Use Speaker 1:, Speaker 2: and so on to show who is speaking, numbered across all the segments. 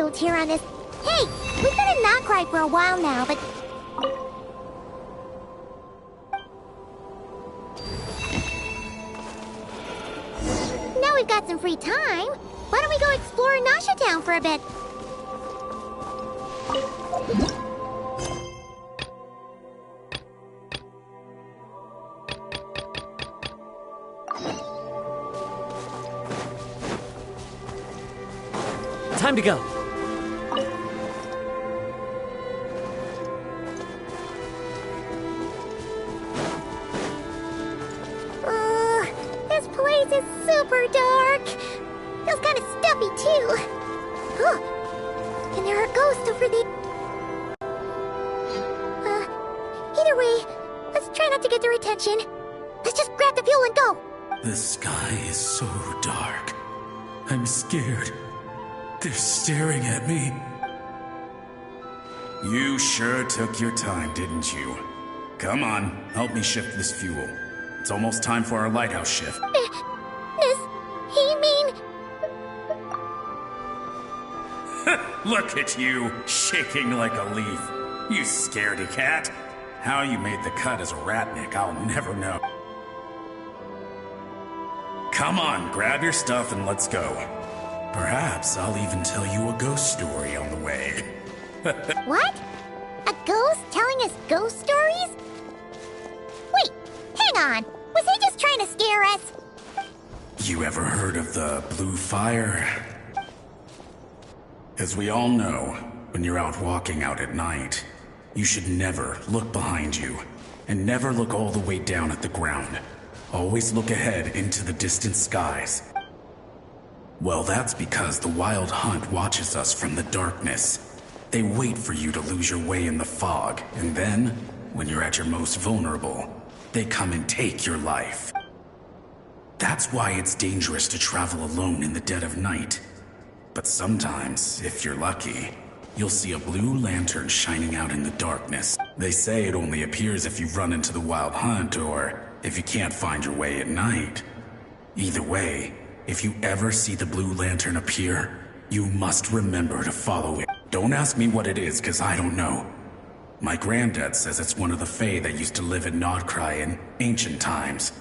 Speaker 1: anecdotes here on this. Hey, we've been in Not Krai for a while now, but... Now we've got some free time. Why don't we go explore Nasha Town for a bit?
Speaker 2: Time to go.
Speaker 1: This place is super dark. Feels kind of stuffy too. And there are ghosts over the... Either way, let's try not to get their attention. Let's just grab the fuel and go.
Speaker 3: The sky is so dark. I'm scared. They're staring at me. You sure took your time, didn't you? Come on, help me shift this fuel. It's almost time for our lighthouse shift.
Speaker 1: Does he mean...
Speaker 3: Look at you, shaking like a leaf. You scaredy cat. How you made the cut as a ratnik, I'll never know. Come on, grab your stuff and let's go. Perhaps I'll even tell you a ghost story on the way.
Speaker 1: What? A ghost telling us ghost stories? Wait, hang on. Was he just trying to scare us?
Speaker 3: You ever heard of the blue fire? As we all know, when you're out walking out at night, you should never look behind you, and never look all the way down at the ground. Always look ahead into the distant skies. Well, that's because the Wild Hunt watches us from the darkness. They wait for you to lose your way in the fog, and then, when you're at your most vulnerable, they come and take your life. That's why it's dangerous to travel alone in the dead of night. But sometimes, if you're lucky, you'll see a blue lantern shining out in the darkness. They say it only appears if you run into the Wild Hunt or if you can't find your way at night. Either way, if you ever see the blue lantern appear, you must remember to follow it. Don't ask me what it is, cause I don't know. My granddad says it's one of the Fae that used to live in NOD KRAI in ancient times.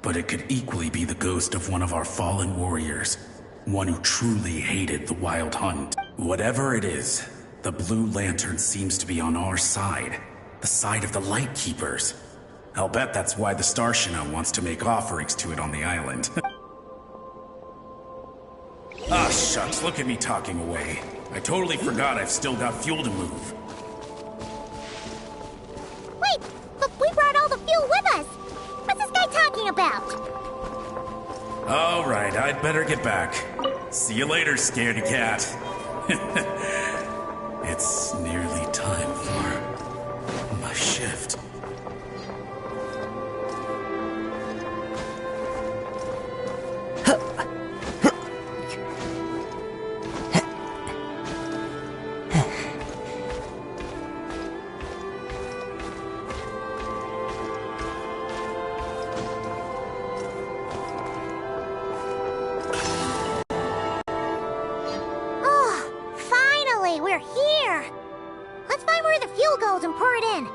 Speaker 3: But it could equally be the ghost of one of our fallen warriors. One who truly hated the Wild Hunt. Whatever it is, the blue lantern seems to be on our side. The side of the Light Keepers. I'll bet that's why the Starshina wants to make offerings to it on the island. Ah, shucks, look at me talking away. I totally forgot I've still got fuel to move.
Speaker 1: Wait, but we brought all the fuel with us. What's this guy talking about?
Speaker 3: Alright, I'd better get back. See you later, scaredy cat. It's nearly time for my shift.
Speaker 1: We're here! Let's find where the fuel goes and pour it in.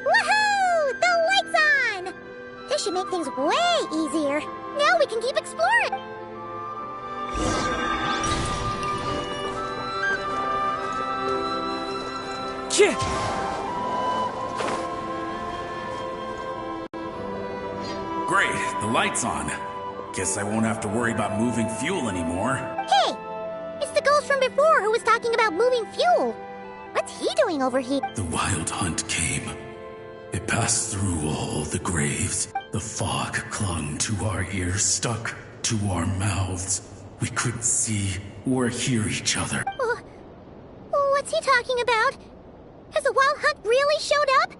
Speaker 1: Woohoo! The light's on! This should make things way easier. Now we can keep exploring.
Speaker 2: Chit!
Speaker 3: Great, the light's on. Guess I won't have to worry about moving fuel anymore.
Speaker 1: Hey! It's the ghost from before who was talking about moving fuel. What's he doing over here?
Speaker 3: The Wild Hunt came. It passed through all the graves. The fog clung to our ears, stuck to our mouths. We couldn't see or hear each other.
Speaker 1: What's he talking about? Has the Wild Hunt really showed up?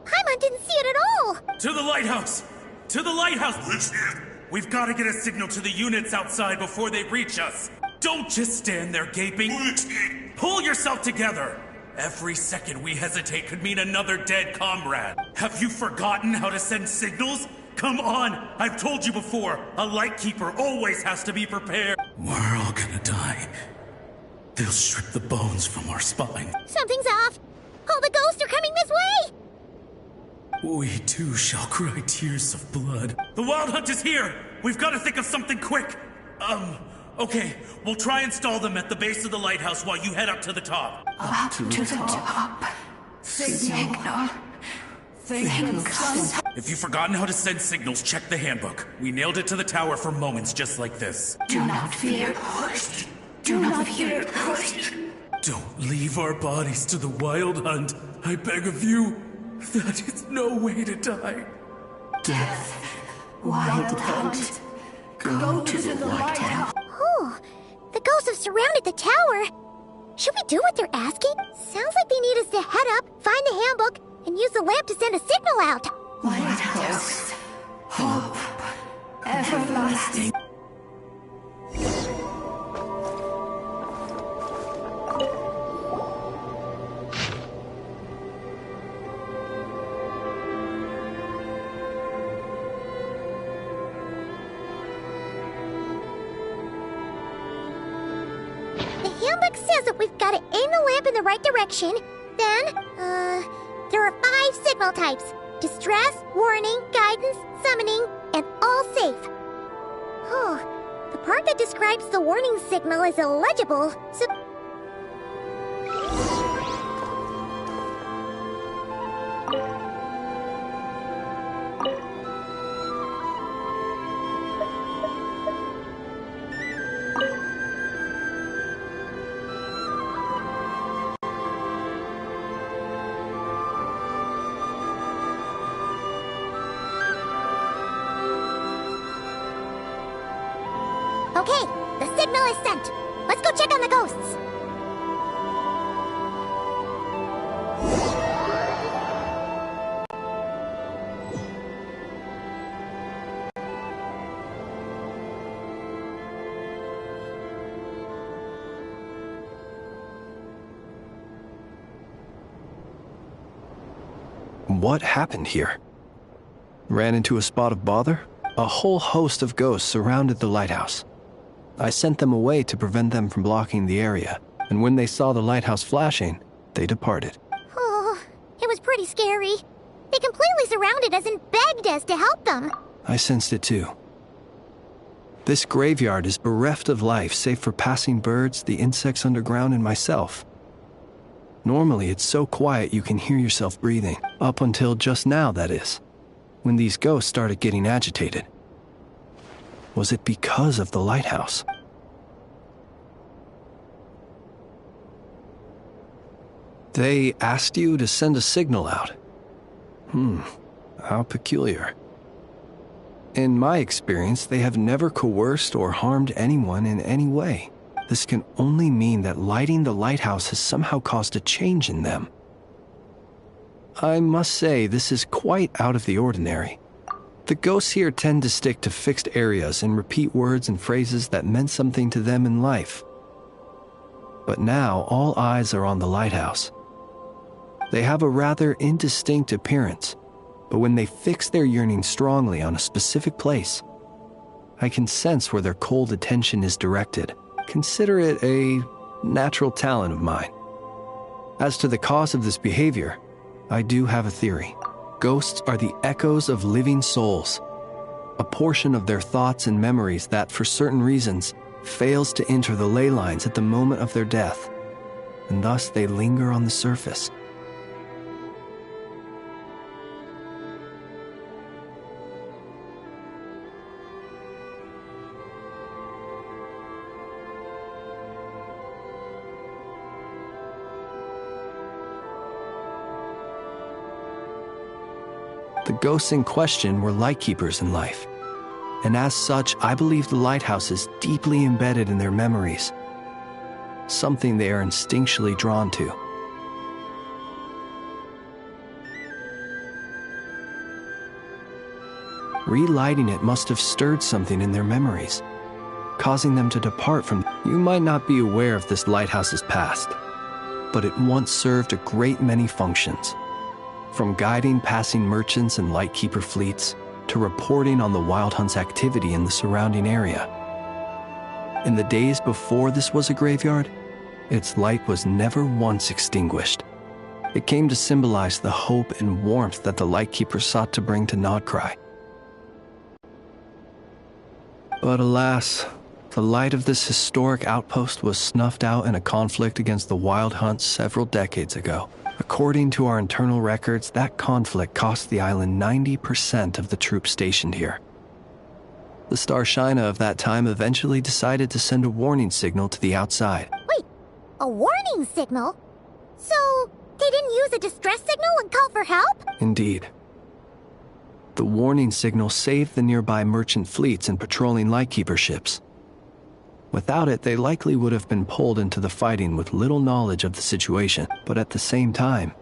Speaker 1: Paimon didn't see it at all!
Speaker 3: To the lighthouse! To the lighthouse! We've got to get a signal to the units outside before they reach us. Don't just stand there gaping. Pull yourself together. Every second we hesitate could mean another dead comrade. Have you forgotten how to send signals? Come on! I've told you before, a lightkeeper always has to be prepared. We're all gonna die. They'll strip the bones from our spine.
Speaker 1: Something's off! All the ghosts are coming this way!
Speaker 3: We too shall cry tears of blood. The Wild Hunt is here! We've got to think of something quick! Okay, we'll try and stall them at the base of the lighthouse while you head up to the top.
Speaker 2: Up to the top. Signal.
Speaker 3: If you've forgotten how to send signals, check the handbook. We nailed it to the tower for moments just like this.
Speaker 2: Do not fear. Do not fear.
Speaker 3: Don't leave our bodies to the Wild Hunt. I beg of you. That is no way to die.
Speaker 2: Death. Wild Hunt. Go to the lighthouse.
Speaker 1: Oh, the ghosts have surrounded the tower. Should we do what they're asking? Sounds like they need us to head up, find the handbook, and use the lamp to send a signal out.
Speaker 2: Lighthouse. Hope. Everlasting.
Speaker 1: Says that we've got to aim the lamp in the right direction. Then, there are 5 signal types. Distress, warning, guidance, summoning, and all safe. Oh, the part that describes the warning signal is illegible, so... Okay, the signal is sent. Let's go check on the ghosts.
Speaker 4: What happened here? Ran into a spot of bother? A whole host of ghosts surrounded the lighthouse. I sent them away to prevent them from blocking the area, and when they saw the lighthouse flashing, they departed.
Speaker 1: Oh, it was pretty scary. They completely surrounded us and begged us to help them.
Speaker 4: I sensed it too. This graveyard is bereft of life save for passing birds, the insects underground, and myself. Normally it's so quiet you can hear yourself breathing, up until just now, that is, when these ghosts started getting agitated. Was it because of the lighthouse? They asked you to send a signal out. How peculiar. In my experience, they have never coerced or harmed anyone in any way. This can only mean that lighting the lighthouse has somehow caused a change in them. I must say, this is quite out of the ordinary. The ghosts here tend to stick to fixed areas and repeat words and phrases that meant something to them in life. But now all eyes are on the lighthouse. They have a rather indistinct appearance, but when they fix their yearning strongly on a specific place, I can sense where their cold attention is directed. Consider it a natural talent of mine. As to the cause of this behavior, I do have a theory. Ghosts are the echoes of living souls, a portion of their thoughts and memories that, for certain reasons, fails to enter the ley lines at the moment of their death, and thus they linger on the surface. The ghosts in question were lightkeepers in life, and as such, I believe the lighthouse is deeply embedded in their memories, something they are instinctually drawn to. Relighting it must have stirred something in their memories, causing them to depart from. You might not be aware of this lighthouse's past, but it once served a great many functions. From guiding passing merchants and lightkeeper fleets, to reporting on the Wild Hunt's activity in the surrounding area. In the days before this was a graveyard, its light was never once extinguished. It came to symbolize the hope and warmth that the Lightkeeper sought to bring to NOD KRAI. But alas, the light of this historic outpost was snuffed out in a conflict against the Wild Hunt several decades ago. According to our internal records, that conflict cost the island 90% of the troops stationed here. The Starshina of that time eventually decided to send a warning signal to the outside.
Speaker 1: Wait, a warning signal? So, they didn't use a distress signal and call for help?
Speaker 4: Indeed. The warning signal saved the nearby merchant fleets and patrolling lightkeeper ships. Without it, they likely would have been pulled into the fighting with little knowledge of the situation. But at the same time,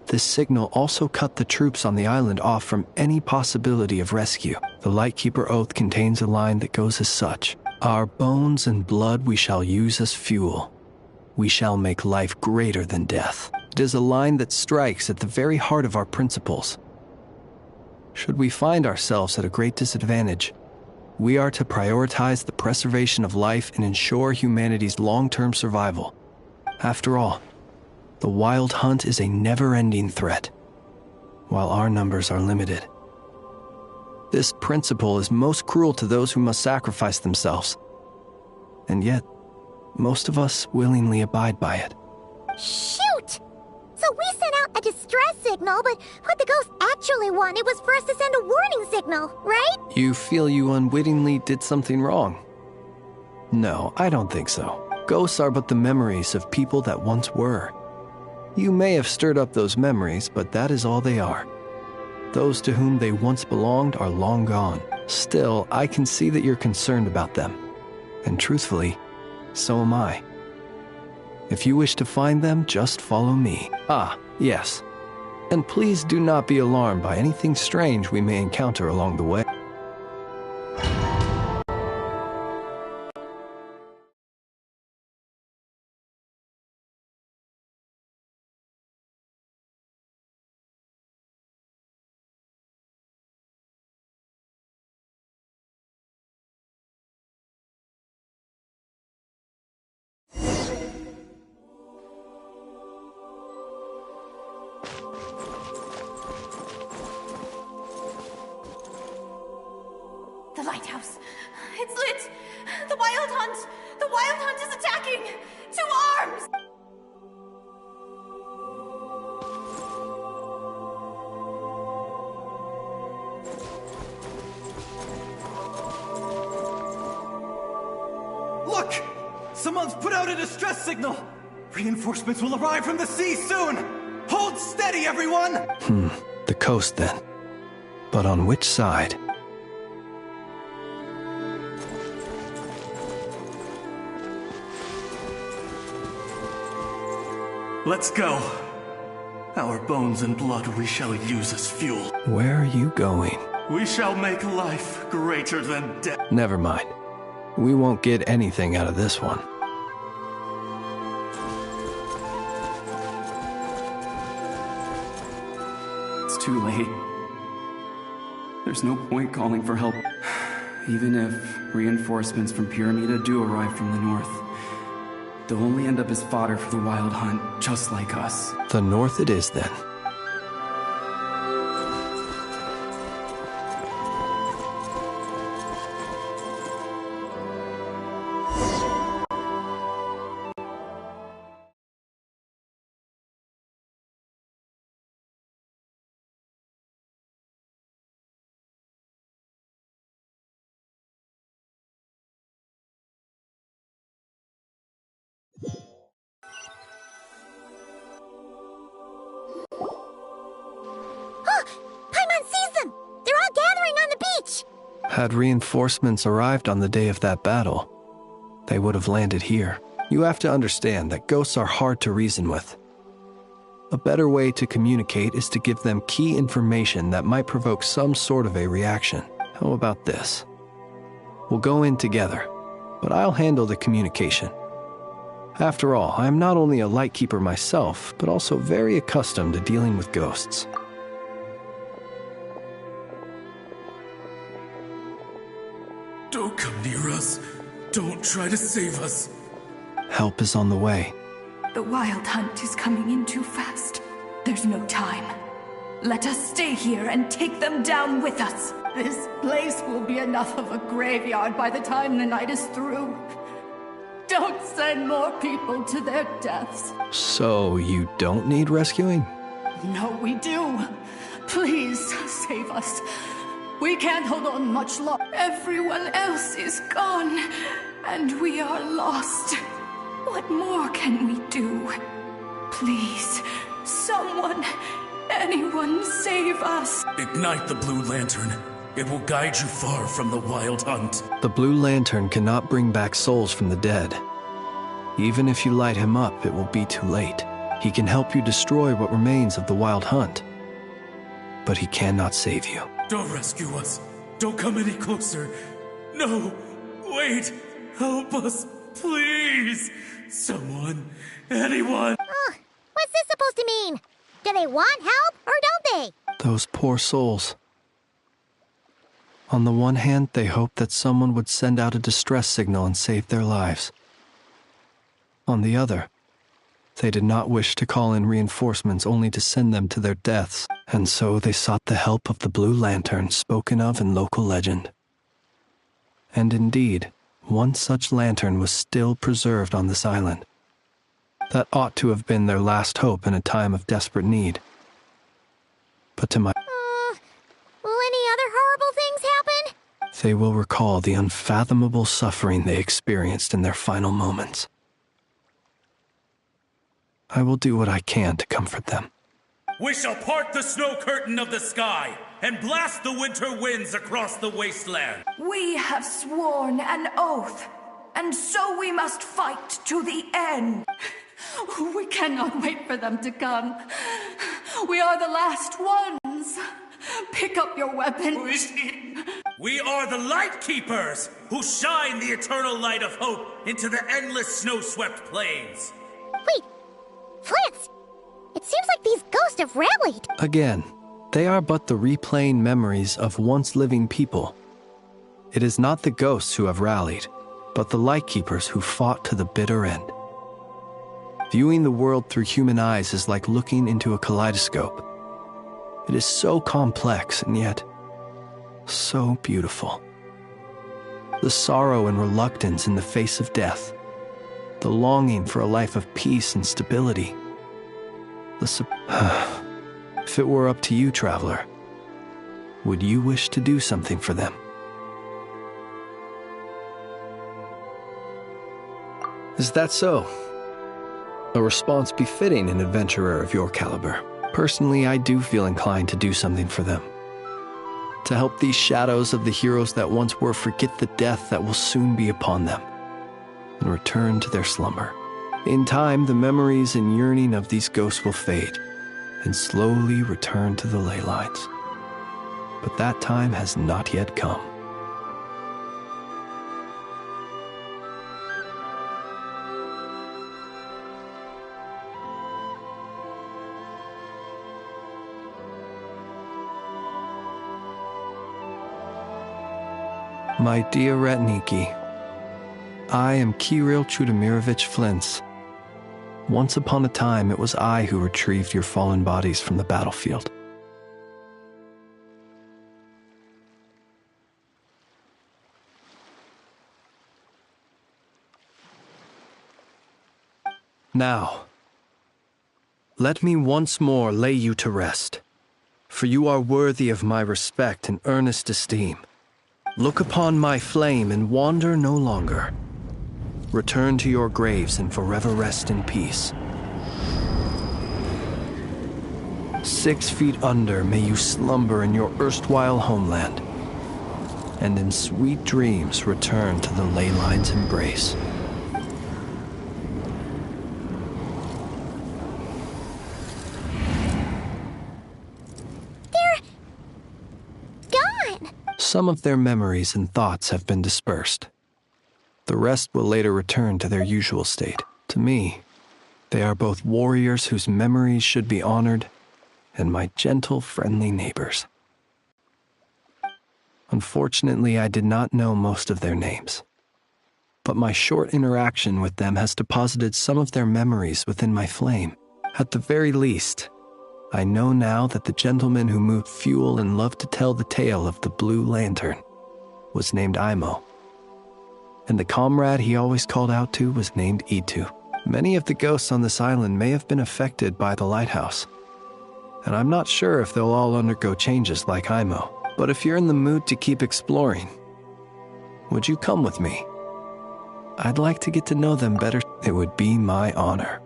Speaker 4: this signal also cut the troops on the island off from any possibility of rescue. The Lightkeeper Oath contains a line that goes as such: "Our bones and blood we shall use as fuel. We shall make life greater than death." It is a line that strikes at the very heart of our principles. Should we find ourselves at a great disadvantage, we are to prioritize the preservation of life and ensure humanity's long-term survival. After all, the Wild Hunt is a never-ending threat, while our numbers are limited. This principle is most cruel to those who must sacrifice themselves, and yet, most of us willingly abide by it.
Speaker 1: Shoot! So we sent out a distress signal, but what the ghost actually wanted was for us to send a warning signal, right?
Speaker 4: You feel you unwittingly did something wrong? No, I don't think so. Ghosts are but the memories of people that once were. You may have stirred up those memories, but that is all they are. Those to whom they once belonged are long gone. Still, I can see that you're concerned about them. And truthfully, so am I. If you wish to find them, just follow me. Ah, yes. And please do not be alarmed by anything strange we may encounter along the way.
Speaker 2: The lighthouse. It's lit! The Wild Hunt! The Wild Hunt is attacking! To arms!
Speaker 5: Look! Someone's put out a distress signal! Reinforcements will arrive from the sea soon! Hold steady, everyone!
Speaker 4: The coast then. But on which side?
Speaker 5: Let's go. Our bones and blood we shall use as fuel.
Speaker 4: Where are you going?
Speaker 5: We shall make life greater than death.
Speaker 4: Never mind. We won't get anything out of this one.
Speaker 6: It's too late. There's no point calling for help. Even if reinforcements from Pyramida do arrive from the north, they'll only end up as fodder for the Wild Hunt, just like us.
Speaker 4: The north it is, then.
Speaker 1: Paimon sees them! They're all gathering on the beach!
Speaker 4: Had reinforcements arrived on the day of that battle, they would have landed here. You have to understand that ghosts are hard to reason with. A better way to communicate is to give them key information that might provoke some sort of a reaction. How about this? We'll go in together, but I'll handle the communication. After all, I am not only a lightkeeper myself, but also very accustomed to dealing with ghosts.
Speaker 3: Don't come near us. Don't try to save us.
Speaker 4: Help is on the way.
Speaker 2: The Wild Hunt is coming in too fast. There's no time. Let us stay here and take them down with us. This place will be enough of a graveyard by the time the night is through. Don't send more people to their deaths.
Speaker 4: So you don't need rescuing?
Speaker 2: No, we do. Please save us. We can't hold on much longer. Everyone else is gone, and we are lost. What more can we do? Please, someone, anyone save us.
Speaker 3: Ignite the blue lantern. It will guide you far from the Wild Hunt.
Speaker 4: The blue lantern cannot bring back souls from the dead. Even if you light him up, it will be too late. He can help you destroy what remains of the Wild Hunt, but he cannot save you.
Speaker 3: Don't rescue us. Don't come any closer. No, wait. Help us, please. Someone, anyone.
Speaker 1: What's this supposed to mean? Do they want help or don't they?
Speaker 4: Those poor souls. On the one hand, they hoped that someone would send out a distress signal and save their lives. On the other, they did not wish to call in reinforcements only to send them to their deaths, and so they sought the help of the Blue Lantern spoken of in local legend. And indeed, one such lantern was still preserved on this island. That ought to have been their last hope in a time of desperate need. But to my...
Speaker 1: Will any other horrible things happen?
Speaker 4: They will recall the unfathomable suffering they experienced in their final moments. I will do what I can to comfort them.
Speaker 3: We shall part the snow curtain of the sky and blast the winter winds across the wasteland.
Speaker 2: We have sworn an oath, and so we must fight to the end. We cannot wait for them to come. We are the last ones. Pick up your weapons.
Speaker 3: We are the Light Keepers who shine the eternal light of hope into the endless snow-swept plains.
Speaker 1: Wait, Fritz! It seems like these ghosts have rallied.
Speaker 4: Again, they are but the replaying memories of once living people. It is not the ghosts who have rallied, but the Lightkeepers who fought to the bitter end. Viewing the world through human eyes is like looking into a kaleidoscope. It is so complex and yet so beautiful. The sorrow and reluctance in the face of death, the longing for a life of peace and stability. If it were up to you, traveler, would you wish to do something for them? Is that so? A response befitting an adventurer of your caliber. Personally, I do feel inclined to do something for them. To help these shadows of the heroes that once were forget the death that will soon be upon them, and return to their slumber. In time, the memories and yearning of these ghosts will fade, and slowly return to the ley lines. But that time has not yet come. My dear Ratniki, I am Kirill Chudamirovich Flintz. Once upon a time, it was I who retrieved your fallen bodies from the battlefield. Now, let me once more lay you to rest, for you are worthy of my respect and earnest esteem. Look upon my flame and wander no longer. Return to your graves and forever rest in peace. 6 feet under may you slumber in your erstwhile homeland, and in sweet dreams return to the ley line's embrace.
Speaker 1: They're gone.
Speaker 4: Some of their memories and thoughts have been dispersed. The rest will later return to their usual state. To me, they are both warriors whose memories should be honored and my gentle, friendly neighbors. Unfortunately, I did not know most of their names, but my short interaction with them has deposited some of their memories within my flame. At the very least, I know now that the gentleman who moved fuel and loved to tell the tale of the Blue Lantern was named Imo, and the comrade he always called out to was named Itu. Many of the ghosts on this island may have been affected by the lighthouse, and I'm not sure if they'll all undergo changes like Imo. But if you're in the mood to keep exploring, would you come with me? I'd like to get to know them better. It would be my honor.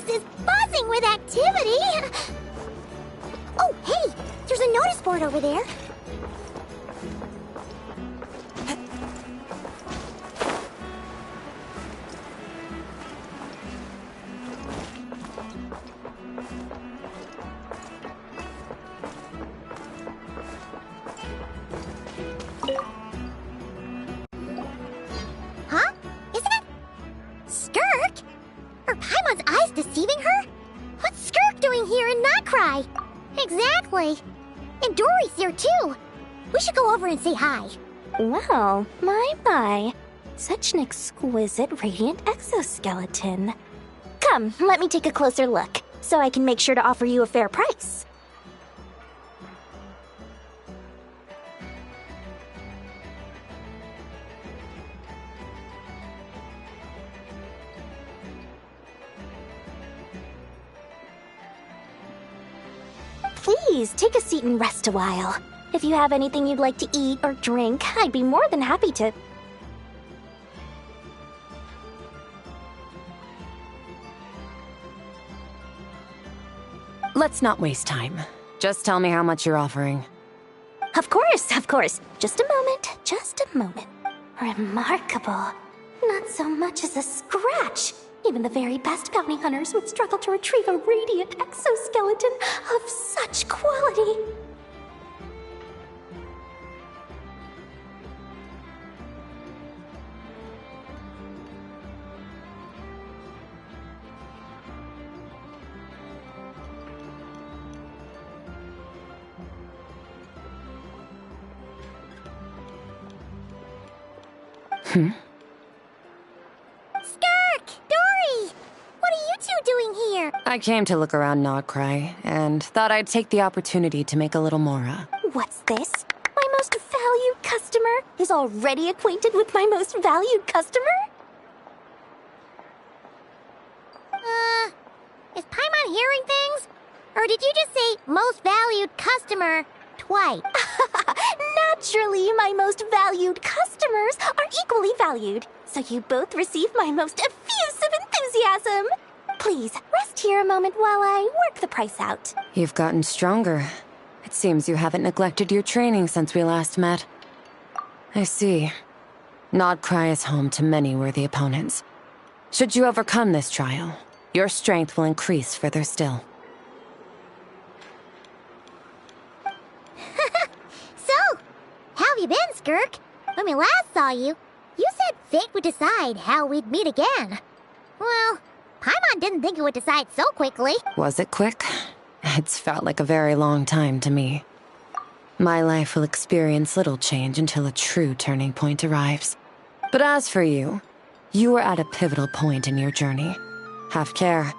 Speaker 1: Is buzzing with activity! Oh, hey! There's a notice board over there. Huh? Isn't it Skirk? Are Paimon's eyes deceiving her? What's Skirk doing here in NOD KRAI? Exactly. And Dory's here too. We should go over and say hi.
Speaker 7: Wow, my. Such an exquisite radiant exoskeleton. Come, let me take a closer look, so I can make sure to offer you a fair price. Please, take a seat and rest a while. If you have anything you'd like to eat or drink, I'd be more than happy to...
Speaker 8: Let's not waste time. Just tell me how much you're offering.
Speaker 7: Of course. Just a moment. Remarkable. Not so much as a scratch. Even the very best bounty hunters would struggle to retrieve a radiant exoskeleton of such quality.
Speaker 1: Skirk! Dory! What are you two doing here?
Speaker 8: I came to look around NOD KRAI, and thought I'd take the opportunity to make a little mora.
Speaker 7: What's this? My most valued customer is already acquainted with my most valued customer?
Speaker 1: Is Paimon hearing things? Or did you just say most valued customer twice?
Speaker 7: Naturally, my most valued customers are equally valued, so you both receive my most effusive enthusiasm. Please, rest here a moment while I work the price out.
Speaker 8: You've gotten stronger. It seems you haven't neglected your training since we last met. I see. NOD KRAI is home to many worthy opponents. Should you overcome this trial, your strength will increase further still.
Speaker 1: So, how have you been, Skirk? When we last saw you, you said fate would decide how we'd meet again. Well, Paimon didn't think it would decide so quickly.
Speaker 8: Was it quick? It's felt like a very long time to me. My life will experience little change until a true turning point arrives. But as for you, you are at a pivotal point in your journey. Have care.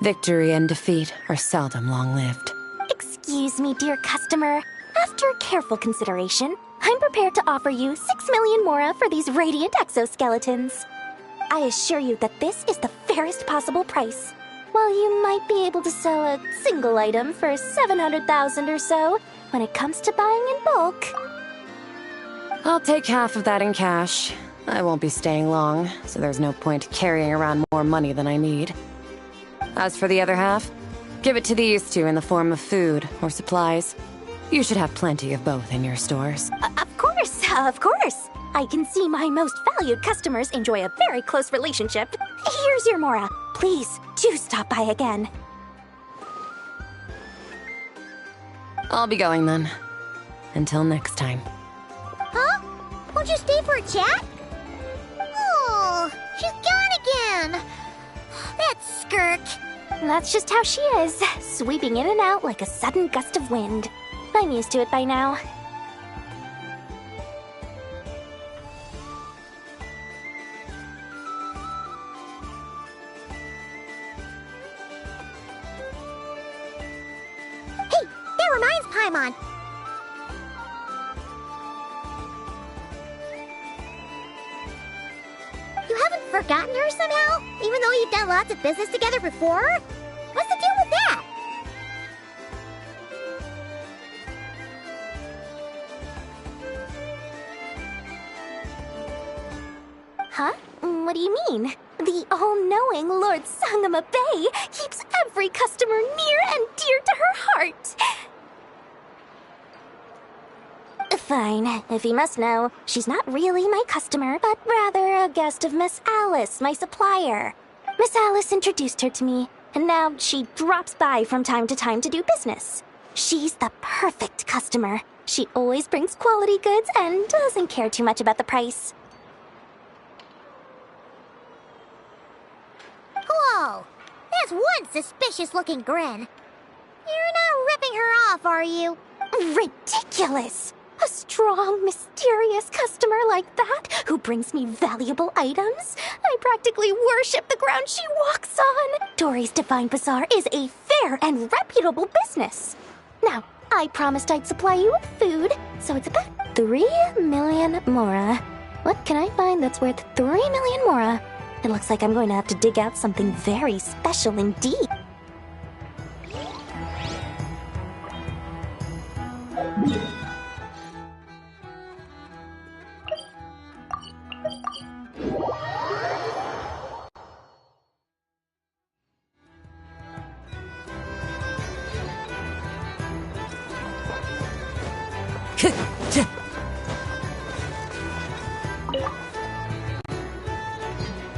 Speaker 8: Victory and defeat are seldom long-lived.
Speaker 7: Excuse me, dear customer. After careful consideration, I'm prepared to offer you 6 million mora for these radiant exoskeletons. I assure you that this is the fairest possible price. While you might be able to sell a single item for 700,000 or so, when it comes to buying in bulk...
Speaker 8: I'll take half of that in cash. I won't be staying long, so there's no point carrying around more money than I need. As for the other half, give it to these two in the form of food or supplies. You should have plenty of both in your stores.
Speaker 7: Of course. I can see my most valued customers enjoy a very close relationship. Here's your mora. Please, do stop by again.
Speaker 8: I'll be going then. Until next time.
Speaker 1: Huh? Won't you stay for a chat? Oh, she's gone again. That skirk.
Speaker 7: That's just how she is, sweeping in and out like a sudden gust of wind. I'm used to it by now.
Speaker 1: Hey, that reminds Paimon. You haven't forgotten her somehow? Even though you've done lots of business together before? What's the deal with that?
Speaker 7: Huh? What do you mean? The all-knowing Lord Sangama Bay keeps every customer near and dear to her heart. Fine, if you must know, she's not really my customer, but rather a guest of Miss Alice, my supplier. Miss Alice introduced her to me, and now she drops by from time to time to do business. She's the perfect customer. She always brings quality goods and doesn't care too much about the price.
Speaker 1: Whoa! That's one suspicious-looking grin. You're not ripping her off, are you?
Speaker 7: Ridiculous! A strong, mysterious customer like that who brings me valuable items? I practically worship the ground she walks on. Dory's Divine Bazaar is a fair and reputable business. Now, I promised I'd supply you with food, so it's about 3 million mora. What can I find that's worth 3 million mora? It looks like I'm going to have to dig out something very special indeed.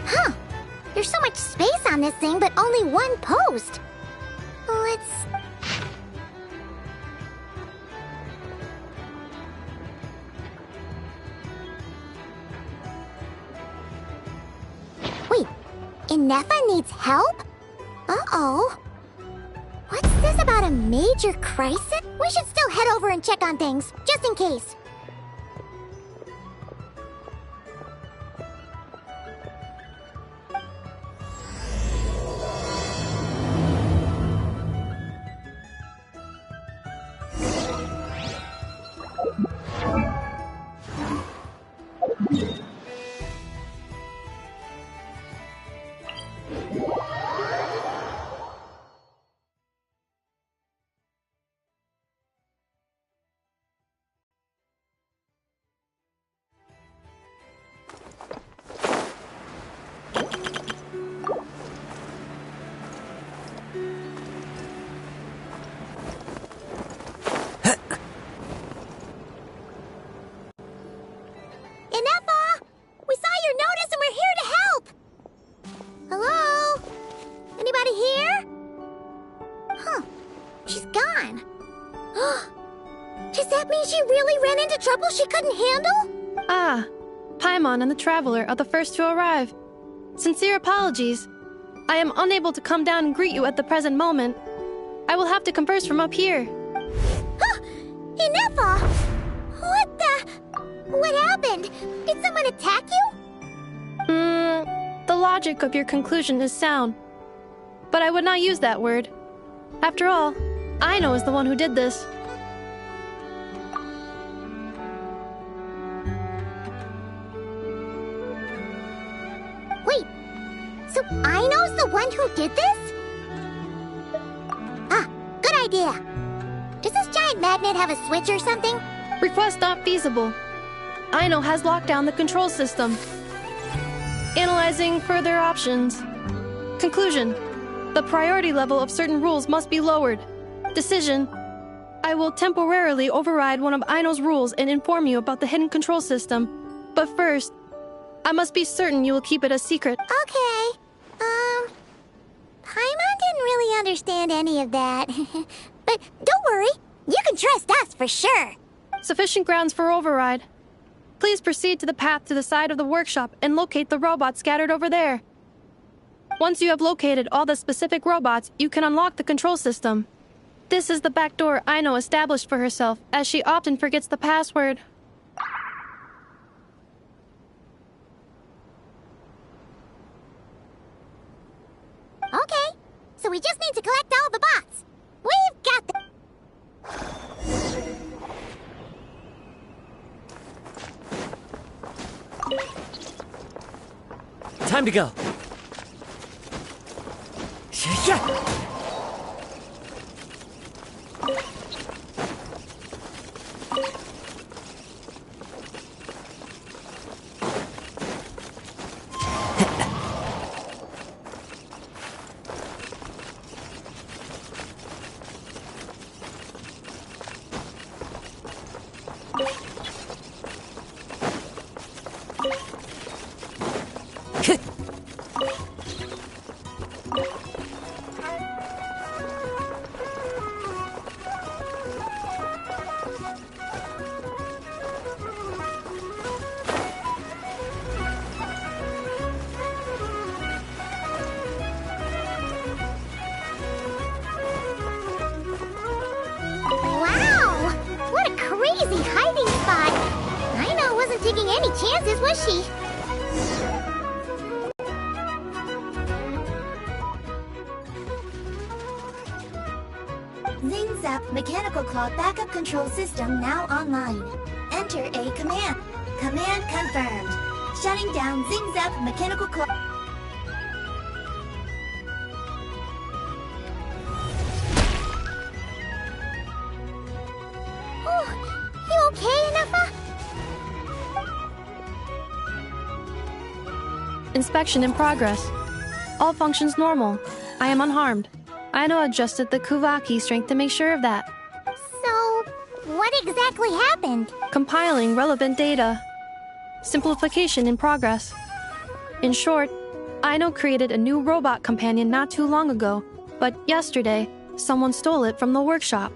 Speaker 1: Huh. There's so much space on this thing, but only one post. Let's... Wait, Inefa needs help? Uh-oh. What's this about a major crisis? We should still head over and check on things, just in case. Trouble she couldn't handle?
Speaker 9: Ah, Paimon and the Traveler are the first to arrive. Sincere apologies. I am unable to come down and greet you at the present moment. I will have to converse from up here.
Speaker 1: Inefa! What the... What happened? Did someone attack you?
Speaker 9: The logic of your conclusion is sound. But I would not use that word. After all, Aino is the one who did this.
Speaker 1: Wait, so Aino's the one who did this? Ah, good idea. Does this giant magnet have a switch or something?
Speaker 9: Request not feasible. Aino has locked down the control system. Analyzing further options. Conclusion. The priority level of certain rules must be lowered. Decision. I will temporarily override one of Aino's rules and inform you about the hidden control system. But first, I must be certain you will keep it a secret.
Speaker 1: Okay. Paimon didn't really understand any of that. But don't worry, you can trust us for sure.
Speaker 9: Sufficient grounds for override. Please proceed to the path to the side of the workshop and locate the robots scattered over there. Once you have located all the specific robots, you can unlock the control system. This is the back door Aino established for herself, as she often forgets the password.
Speaker 1: Okay, so we just need to collect all the bots. We've got them.
Speaker 10: Time to go. Yeah.
Speaker 1: Wow! What a crazy hiding spot! Aino wasn't taking any chances, was she?
Speaker 11: Zing Zap Mechanical Claw Backup Control System now online. Enter a command. Command confirmed. Shutting down Zing Zap Mechanical Claw.
Speaker 1: Oh, you okay, Inefa?
Speaker 9: Inspection in progress. All functions normal. I am unharmed. Aino adjusted the Kuvaki strength to make sure of that.
Speaker 1: So, what exactly happened?
Speaker 9: Compiling relevant data. Simplification in progress. In short, Aino created a new robot companion not too long ago, but yesterday, someone stole it from the workshop.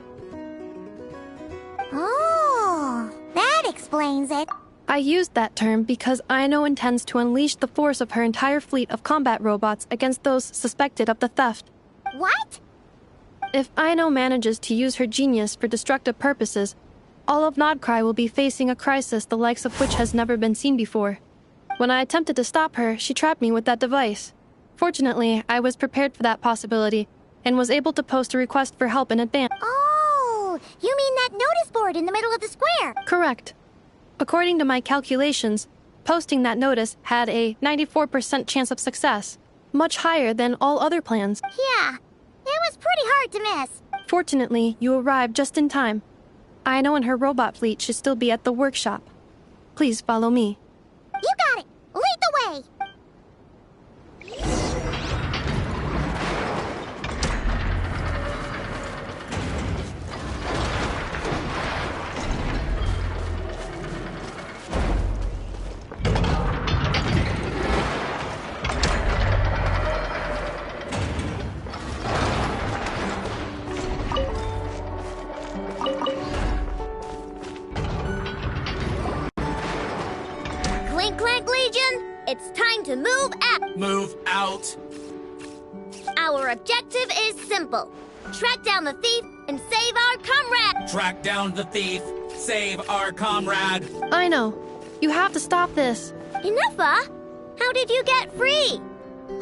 Speaker 1: Oh, that explains it.
Speaker 9: I used that term because Aino intends to unleash the force of her entire fleet of combat robots against those suspected of the theft.
Speaker 1: What?
Speaker 9: If Aino manages to use her genius for destructive purposes, all of NOD KRAI will be facing a crisis the likes of which has never been seen before. When I attempted to stop her, she trapped me with that device. Fortunately, I was prepared for that possibility and was able to post a request for help in advance.
Speaker 1: Oh, you mean that notice board in the middle of the square?
Speaker 9: Correct. According to my calculations, posting that notice had a 94% chance of success, much higher than all other plans.
Speaker 1: Yeah, it was pretty hard to miss.
Speaker 9: Fortunately, you arrived just in time. Aino and her robot fleet should still be at the workshop. Please follow me.
Speaker 1: You got it! Lead the way!
Speaker 12: Clank Clank Legion, it's time to move out!
Speaker 3: Move out!
Speaker 1: Our objective is simple. Track down the thief and save our comrade!
Speaker 12: Track down the thief, save our comrade!
Speaker 9: I know. You have to stop this.
Speaker 1: Inuffa? How did you get free?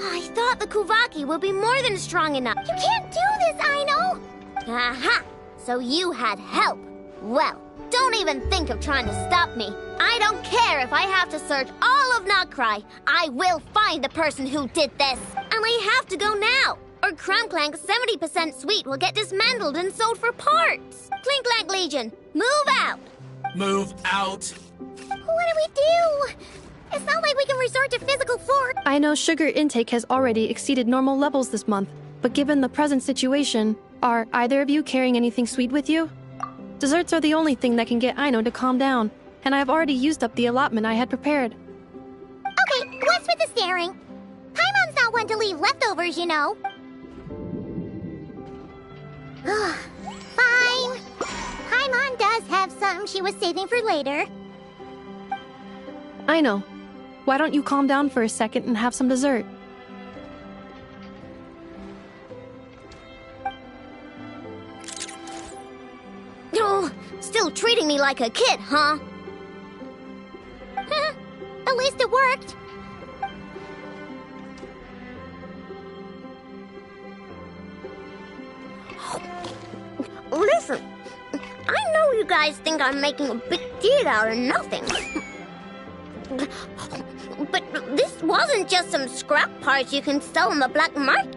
Speaker 1: I thought the Kuvaki would be more than strong enough. You can't do this, Aino! Aha! So you had help. Well, don't even think of trying to stop me. I don't care if I have to search all of NOD KRAI. I will find the person who did this. And I have to go now, or Crumclank's 70% suite will get dismantled and sold for parts. Clinklank Legion, move out!
Speaker 12: Move out!
Speaker 1: What do we do? It's not like we can resort to physical force.
Speaker 9: I know sugar intake has already exceeded normal levels this month, but given the present situation, are either of you carrying anything sweet with you? Desserts are the only thing that can get Aino to calm down, and I've already used up the allotment I had prepared.
Speaker 1: Okay, what's with the staring? Paimon's not one to leave leftovers, you know. Fine. Paimon does have something she was saving for later.
Speaker 9: I know. Why don't you calm down for a second and have some dessert?
Speaker 1: Oh, still treating me like a kid, huh? At least it worked. Listen, I know you guys think I'm making a big deal out of nothing. But this wasn't just some scrap parts you can sell on the black market.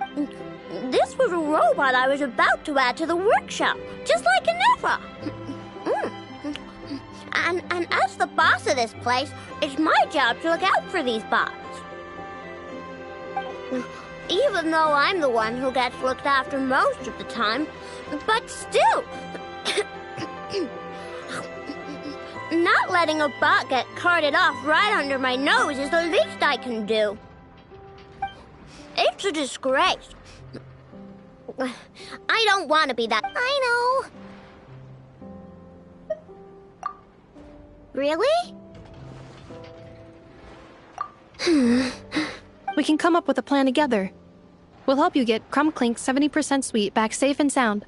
Speaker 1: This was a robot I was about to add to the workshop, just like Inuffa. And as the boss of this place, it's my job to look out for these bots. Even though I'm the one who gets looked after most of the time, but still, not letting a bot get carted off right under my nose is the least I can do. It's a disgrace. I don't want to be that. I know. Really?
Speaker 9: We can come up with a plan together. We'll help you get Crumclink's 70% suite back safe and sound.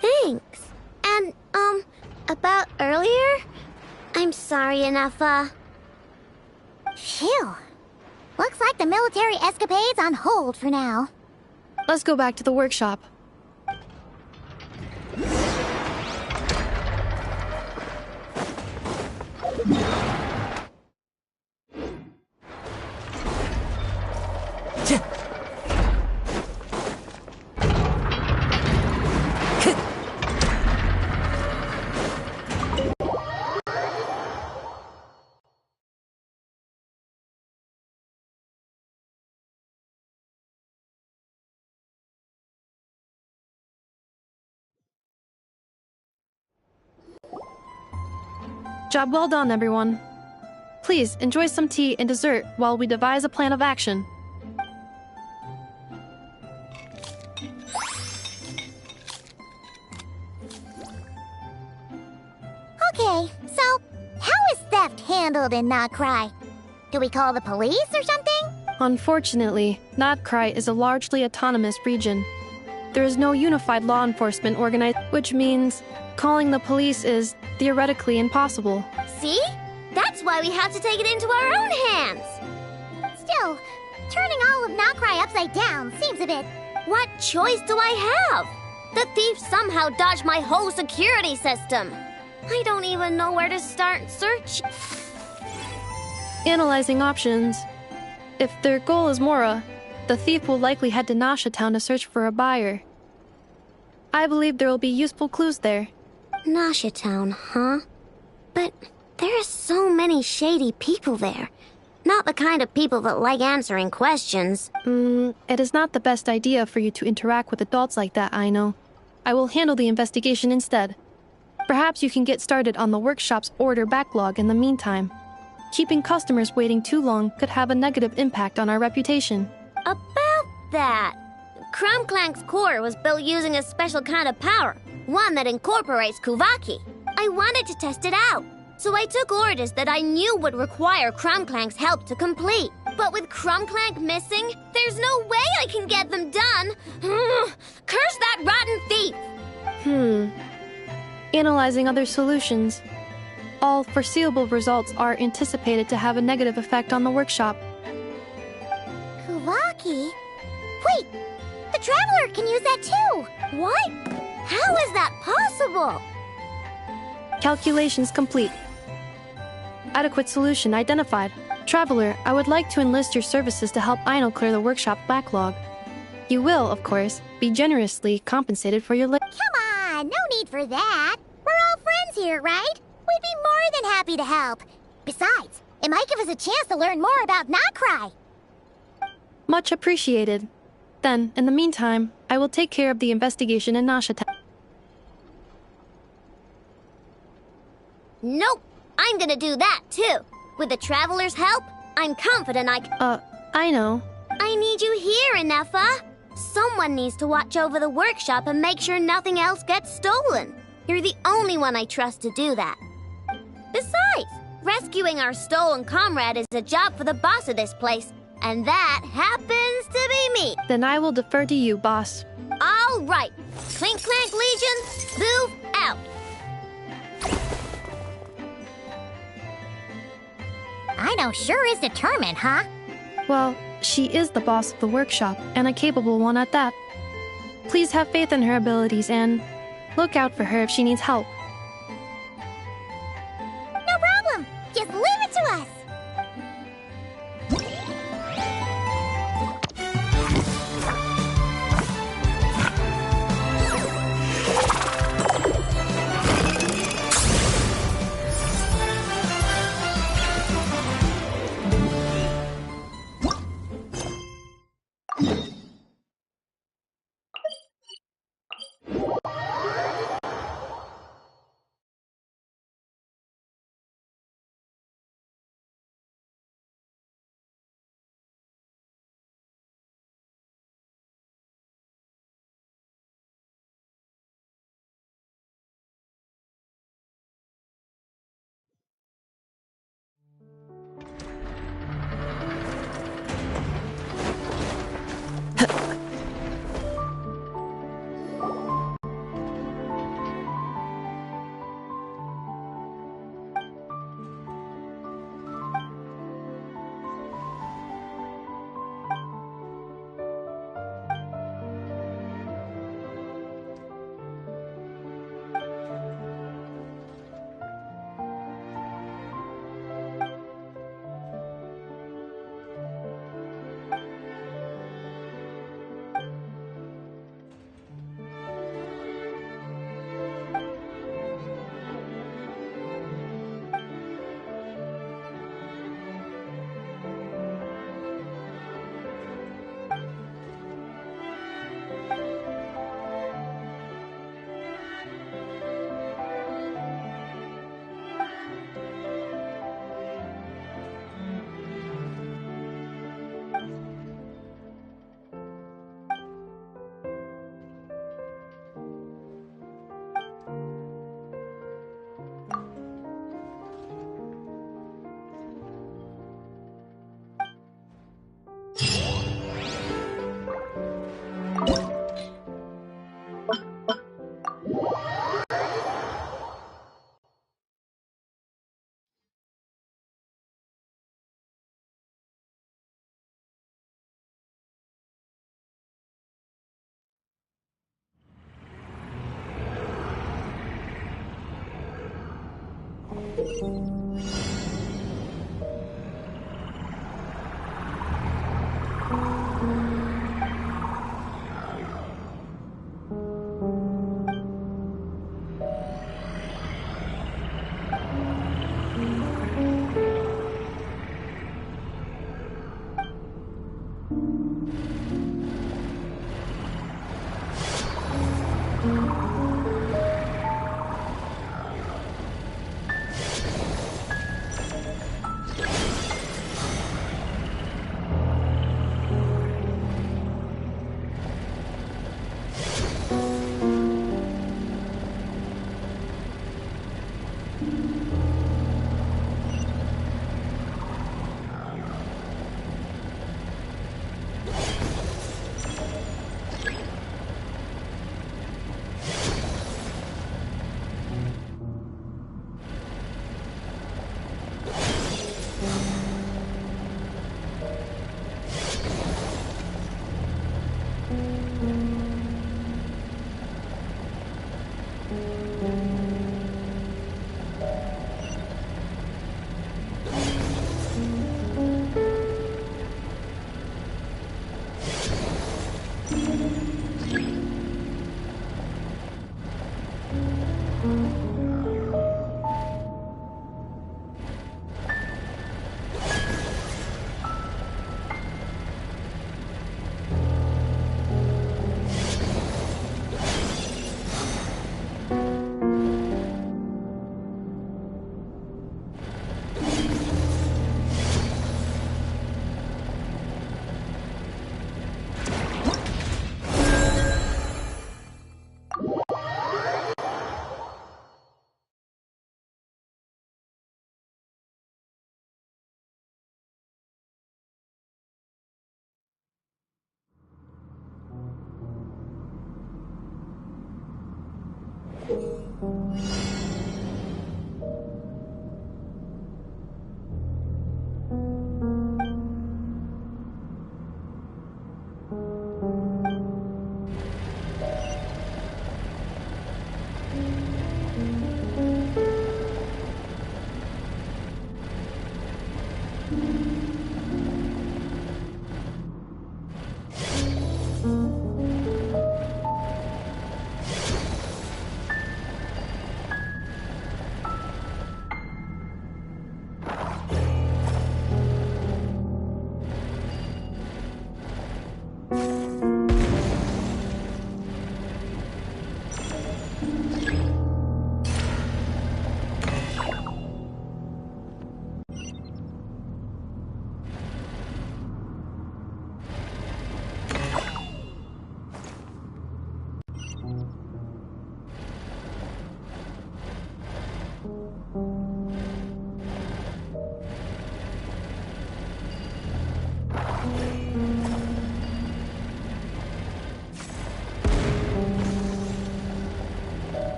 Speaker 1: Thanks. And, about earlier? I'm sorry, Inuffa. Phew. Looks like the military escapade's on hold for now.
Speaker 9: Let's go back to the workshop. Job well done, everyone. Please, enjoy some tea and dessert while we devise a plan of action.
Speaker 1: Okay, so how is theft handled in NOD KRAI? Do we call the police or something?
Speaker 9: Unfortunately, NOD KRAI is a largely autonomous region. There is no unified law enforcement organized, which means calling the police is theoretically impossible.
Speaker 1: See? That's why we have to take it into our own hands. Still, turning all of NOD KRAI upside down seems a bit... What choice do I have? The thief somehow dodged my whole security system. I don't even know where to start searching.
Speaker 9: Analyzing options. If their goal is Mora, the thief will likely head to Nasha Town to search for a buyer. I believe there will be useful clues there.
Speaker 1: Nasha Town, huh? But there are so many shady people there. Not the kind of people that like answering questions.
Speaker 9: It is not the best idea for you to interact with adults like that, I know. I will handle the investigation instead. Perhaps you can get started on the workshop's order backlog in the meantime. Keeping customers waiting too long could have a negative impact on our reputation.
Speaker 1: About that, Crumclank's core was built using a special kind of power, one that incorporates Kuvaki. I wanted to test it out, so I took orders that I knew would require Crumclank's help to complete. But with Crumbclank missing, there's no way I can get them done. Curse that rotten thief!
Speaker 9: Analyzing other solutions. All foreseeable results are anticipated to have a negative effect on the workshop.
Speaker 1: Kuvaki? Wait! The Traveler can use that too! What? How is that possible?
Speaker 9: Calculations complete. Adequate solution identified. Traveler, I would like to enlist your services to help Aino clear the workshop backlog. You will, of course, be generously compensated for your
Speaker 1: Come on, no need for that. We're all friends here, right? We'd be more than happy to help. Besides, it might give us a chance to learn more about NOD KRAI.
Speaker 9: Much appreciated. Then, in the meantime, I will take care of the investigation in Nashita.
Speaker 1: Nope, I'm gonna do that too. With the Traveler's help, I'm confident
Speaker 9: I know.
Speaker 1: I need you here, Inefa. Someone needs to watch over the workshop and make sure nothing else gets stolen. You're the only one I trust to do that. Besides, rescuing our stolen comrade is a job for the boss of this place, and that happens to be me.
Speaker 9: Then I will defer to you, boss.
Speaker 1: All right. Clink Clank Legion, move out. Aino sure is determined, huh?
Speaker 9: Well, she is the boss of the workshop, and a capable one at that. Please have faith in her abilities and look out for her if she needs help.
Speaker 1: No problem. Just leave it to us.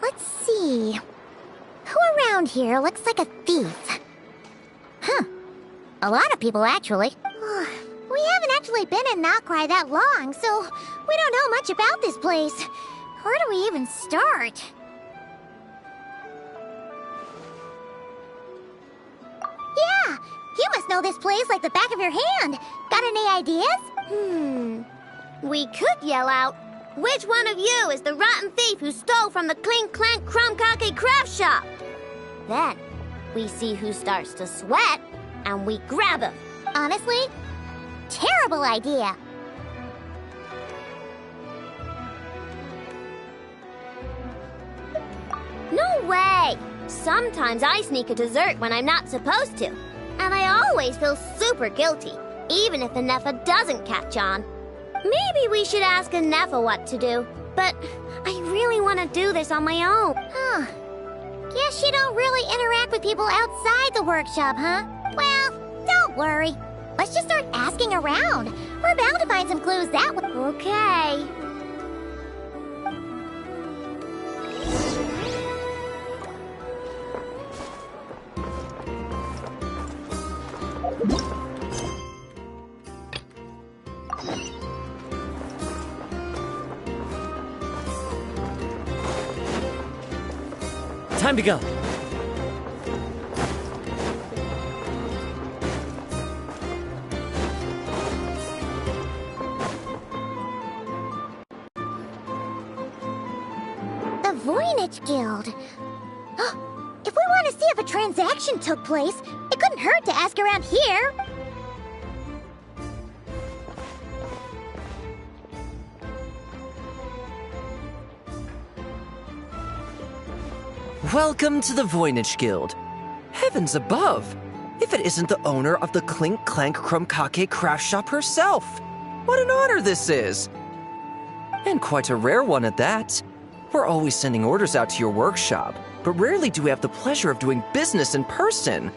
Speaker 1: Let's see. Who around here looks like a thief? Huh. A lot of people, actually. We haven't actually been in NOD KRAI that long, so we don't know much about this place. Where do we even start? Yeah, you must know this place like the back of your hand. Got any ideas?
Speaker 13: We could yell out, "Which one of you is the rotten thief who stole from the Clink Clank Krumkake craft shop?" Then, we see who starts to sweat, and we grab him.
Speaker 1: Honestly, terrible idea.
Speaker 13: No way! Sometimes I sneak a dessert when I'm not supposed to, and I always feel super guilty, even if Anefa doesn't catch on. Maybe we should ask Anefa what to do, but I really want to do this on my own.
Speaker 1: Guess you don't really interact with people outside the workshop, huh? Well, don't worry. Let's just start asking around. We're bound to find some clues that way.
Speaker 13: Okay.
Speaker 10: Time to go.
Speaker 1: The Voynich Guild. If we want to see if a transaction took place, it couldn't hurt to ask around here.
Speaker 14: Welcome to the Voynich Guild. Heavens above! If it isn't the owner of the Clink Clank Krumkake craft shop herself! What an honor this is! And quite a rare one at that. We're always sending orders out to your workshop, but rarely do we have the pleasure of doing business in person.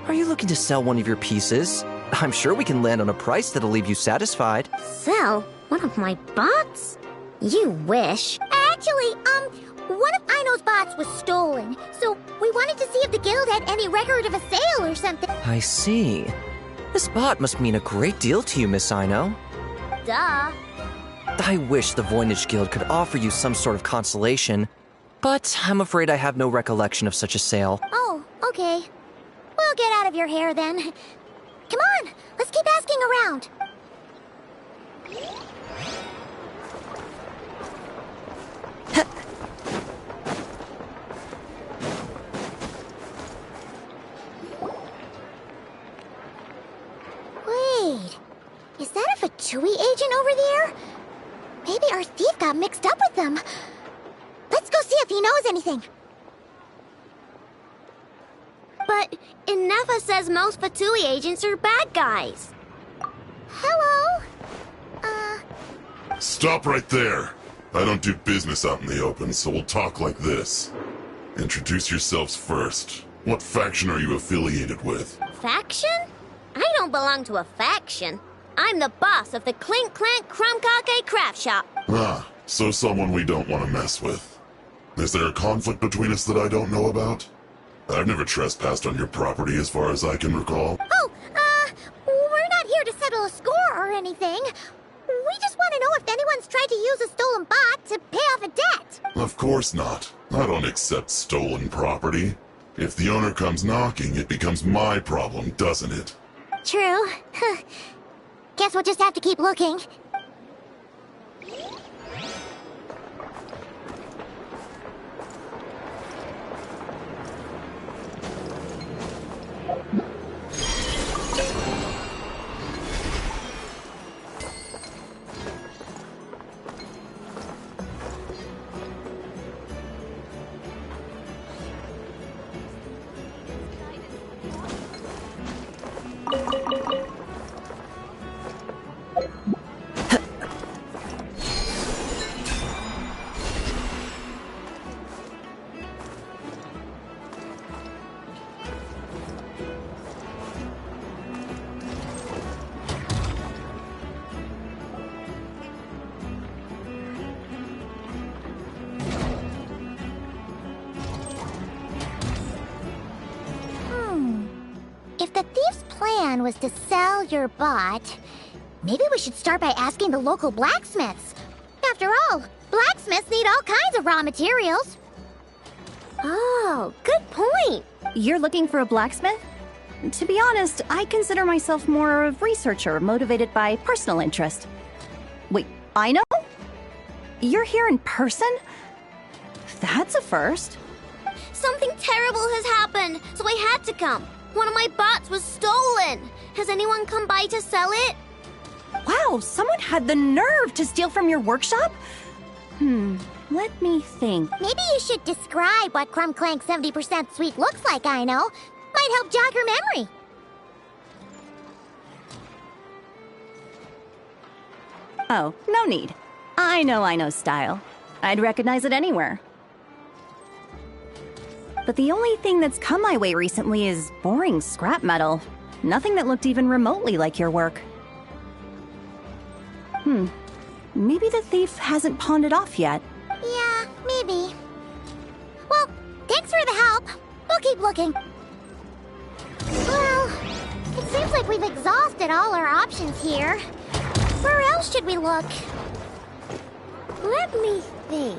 Speaker 14: Are you looking to sell one of your pieces? I'm sure we can land on a price that'll leave you satisfied.
Speaker 13: Sell one of my bots? You wish.
Speaker 1: Actually, one of Aino's bots was stolen, so we wanted to see if the guild had any record of a sale or something.
Speaker 14: I see. This bot must mean a great deal to you, Miss Aino.
Speaker 13: Duh.
Speaker 14: I wish the Voynich Guild could offer you some sort of consolation, but I'm afraid I have no recollection of such a sale.
Speaker 1: Oh, okay. We'll get out of your hair then. Come on, let's keep asking around. Wait, is that a Fatui agent over there? Maybe our thief got mixed up with them. Let's go see if he knows anything.
Speaker 13: But Anefa says most Fatui agents are bad guys.
Speaker 1: Hello?
Speaker 15: Stop right there. I don't do business out in the open, so we'll talk like this. Introduce yourselves first. What faction are you affiliated with?
Speaker 13: Faction? I don't belong to a faction. I'm the boss of the Clink Clank Krumkake craft shop.
Speaker 15: Ah, so someone we don't want to mess with. Is there a conflict between us that I don't know about? I've never trespassed on your property as far as I can recall.
Speaker 1: Oh, we're not here to settle a score or anything. We We just want to know if anyone's tried to use a stolen bot to pay off a debt.
Speaker 15: Of course not. I don't accept stolen property. If the owner comes knocking, it becomes my problem, doesn't it?
Speaker 1: True. Guess we'll just have to keep looking. If the thief's plan was to sell your bot, maybe we should start by asking the local blacksmiths. After all, blacksmiths need all kinds of raw materials.
Speaker 13: Oh, good point.
Speaker 16: You're looking for a blacksmith? To be honest, I consider myself more of a researcher motivated by personal interest. Wait, I know? You're here in person? That's a first.
Speaker 13: Something terrible has happened, so I had to come. One of my bots was stolen. Has anyone come by to sell it?
Speaker 16: Wow, someone had the nerve to steal from your workshop? Let me think.
Speaker 1: Maybe you should describe what Crumb Clank 70% sweet looks like, I know. Might help jog her memory.
Speaker 16: Oh, no need. I know style. I'd recognize it anywhere. But the only thing that's come my way recently is boring scrap metal. Nothing that looked even remotely like your work. Maybe the thief hasn't pawned it off yet.
Speaker 1: Yeah, maybe. Well, thanks for the help. We'll keep looking. Well, it seems like we've exhausted all our options here. Where else should we look?
Speaker 13: Let me think.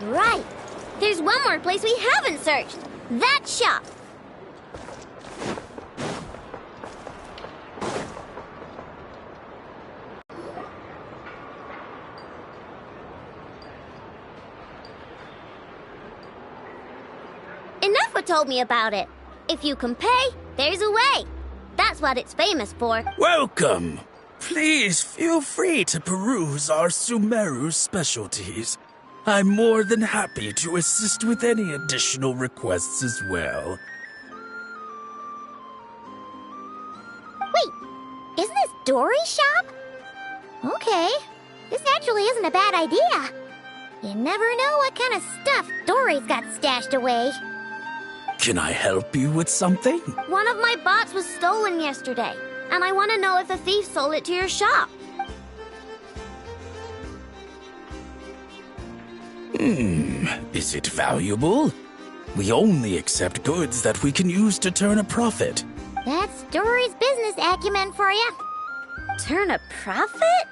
Speaker 13: Right. There's one more place we haven't searched. That shop. Inefa told me about it. If you can pay, there's a way. That's what it's famous for.
Speaker 3: Welcome. Please feel free to peruse our Sumeru specialties. I'm more than happy to assist with any additional requests as well.
Speaker 1: Wait, isn't this Dory's shop? Okay, this actually isn't a bad idea. You never know what kind of stuff Dory's got stashed away.
Speaker 3: Can I help you with something?
Speaker 13: One of my bots was stolen yesterday, and I want to know if the thief sold it to your shop.
Speaker 3: Is it valuable? We only accept goods that we can use to turn a profit.
Speaker 1: That's Dory's business acumen for you.
Speaker 13: Turn a profit?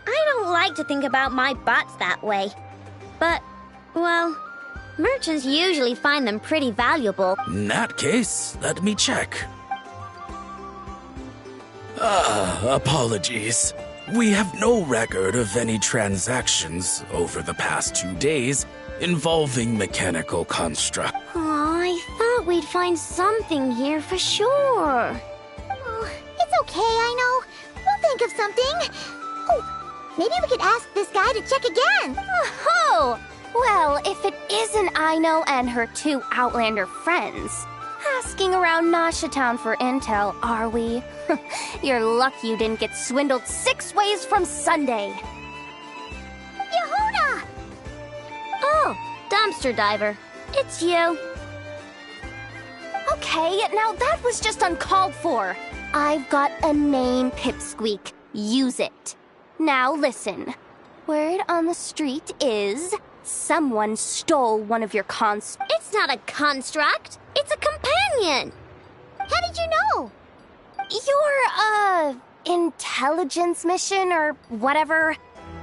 Speaker 13: I don't like to think about my bots that way. But, well, merchants usually find them pretty valuable.
Speaker 3: In that case, let me check. Apologies. We have no record of any transactions over the past 2 days involving mechanical construct.
Speaker 13: Aw, I thought we'd find something here for sure.
Speaker 1: Oh, it's okay, I know. We'll think of something. Oh, maybe we could ask this guy to check again.
Speaker 7: Oh, well, if it isn't Aino and her 2 Outlander friends. Asking around Nasha Town for intel, are we? You're lucky you didn't get swindled 6 ways from Sunday.
Speaker 1: Yehuda!
Speaker 13: Oh, dumpster diver. It's you.
Speaker 7: Okay, now that was just uncalled for. I've got a name, Pipsqueak. Use it. Now listen. Word on the street is someone stole one of your
Speaker 13: It's not a construct. It's a companion.
Speaker 1: How did you know?
Speaker 7: intelligence mission or whatever.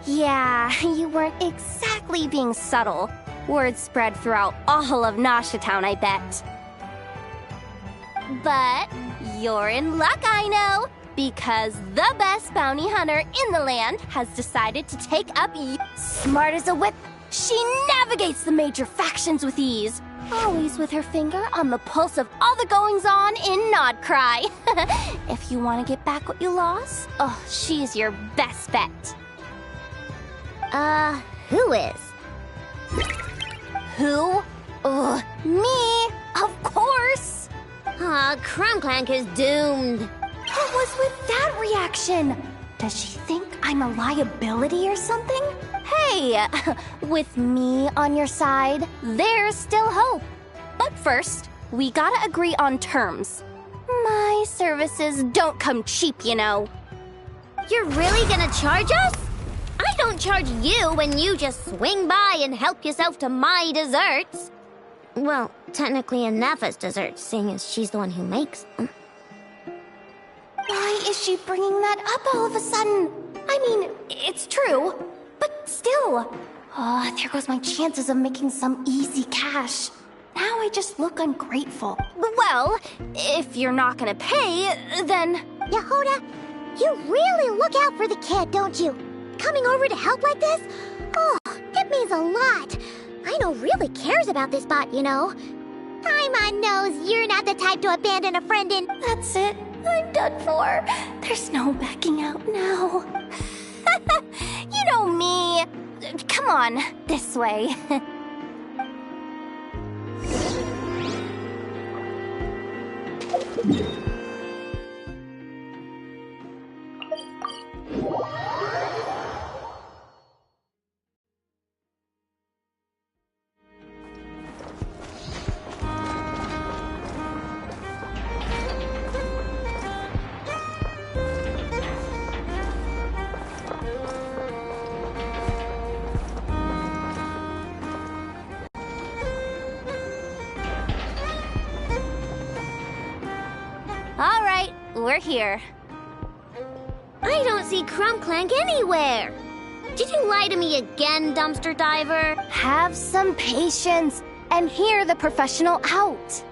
Speaker 7: Yeah, you weren't exactly being subtle. Word spread throughout all of Nasha Town, I bet. But you're in luck, I know, because the best bounty hunter in the land has decided to take up you. Smart as a whip, she navigates the major factions with ease, always with her finger on the pulse of all the goings-on in NOD KRAI. If you want to get back what you lost, oh, she's your best bet.
Speaker 13: Who is?
Speaker 7: Who? Me, of course.
Speaker 13: Krumclank is doomed.
Speaker 7: What was with that reaction? Does she think I'm a liability or something? Hey, with me on your side, there's still hope. But first, we gotta agree on terms. My services don't come cheap, you know.
Speaker 13: You're really gonna charge us? I don't charge you when you just swing by and help yourself to my desserts. Well, technically Anefa's desserts, seeing as she's the one who makes them.
Speaker 7: Why is she bringing that up all of a sudden? I mean, it's true, but still. Oh, there goes my chances of making some easy cash. Now I just look ungrateful. Well, if you're not gonna pay, then...
Speaker 1: Yehuda, you really look out for the kid, don't you? Coming over to help like this? Oh, it means a lot. Aino really cares about this bot, you know. Paimon knows you're not the type to abandon a friend in...
Speaker 7: That's it. I'm done for. There's no backing out now. You know me. Come on, this way. All right, we're here.
Speaker 13: I don't see Krumclank anywhere. Did you lie to me again, dumpster diver?
Speaker 7: Have some patience and hear the professional out.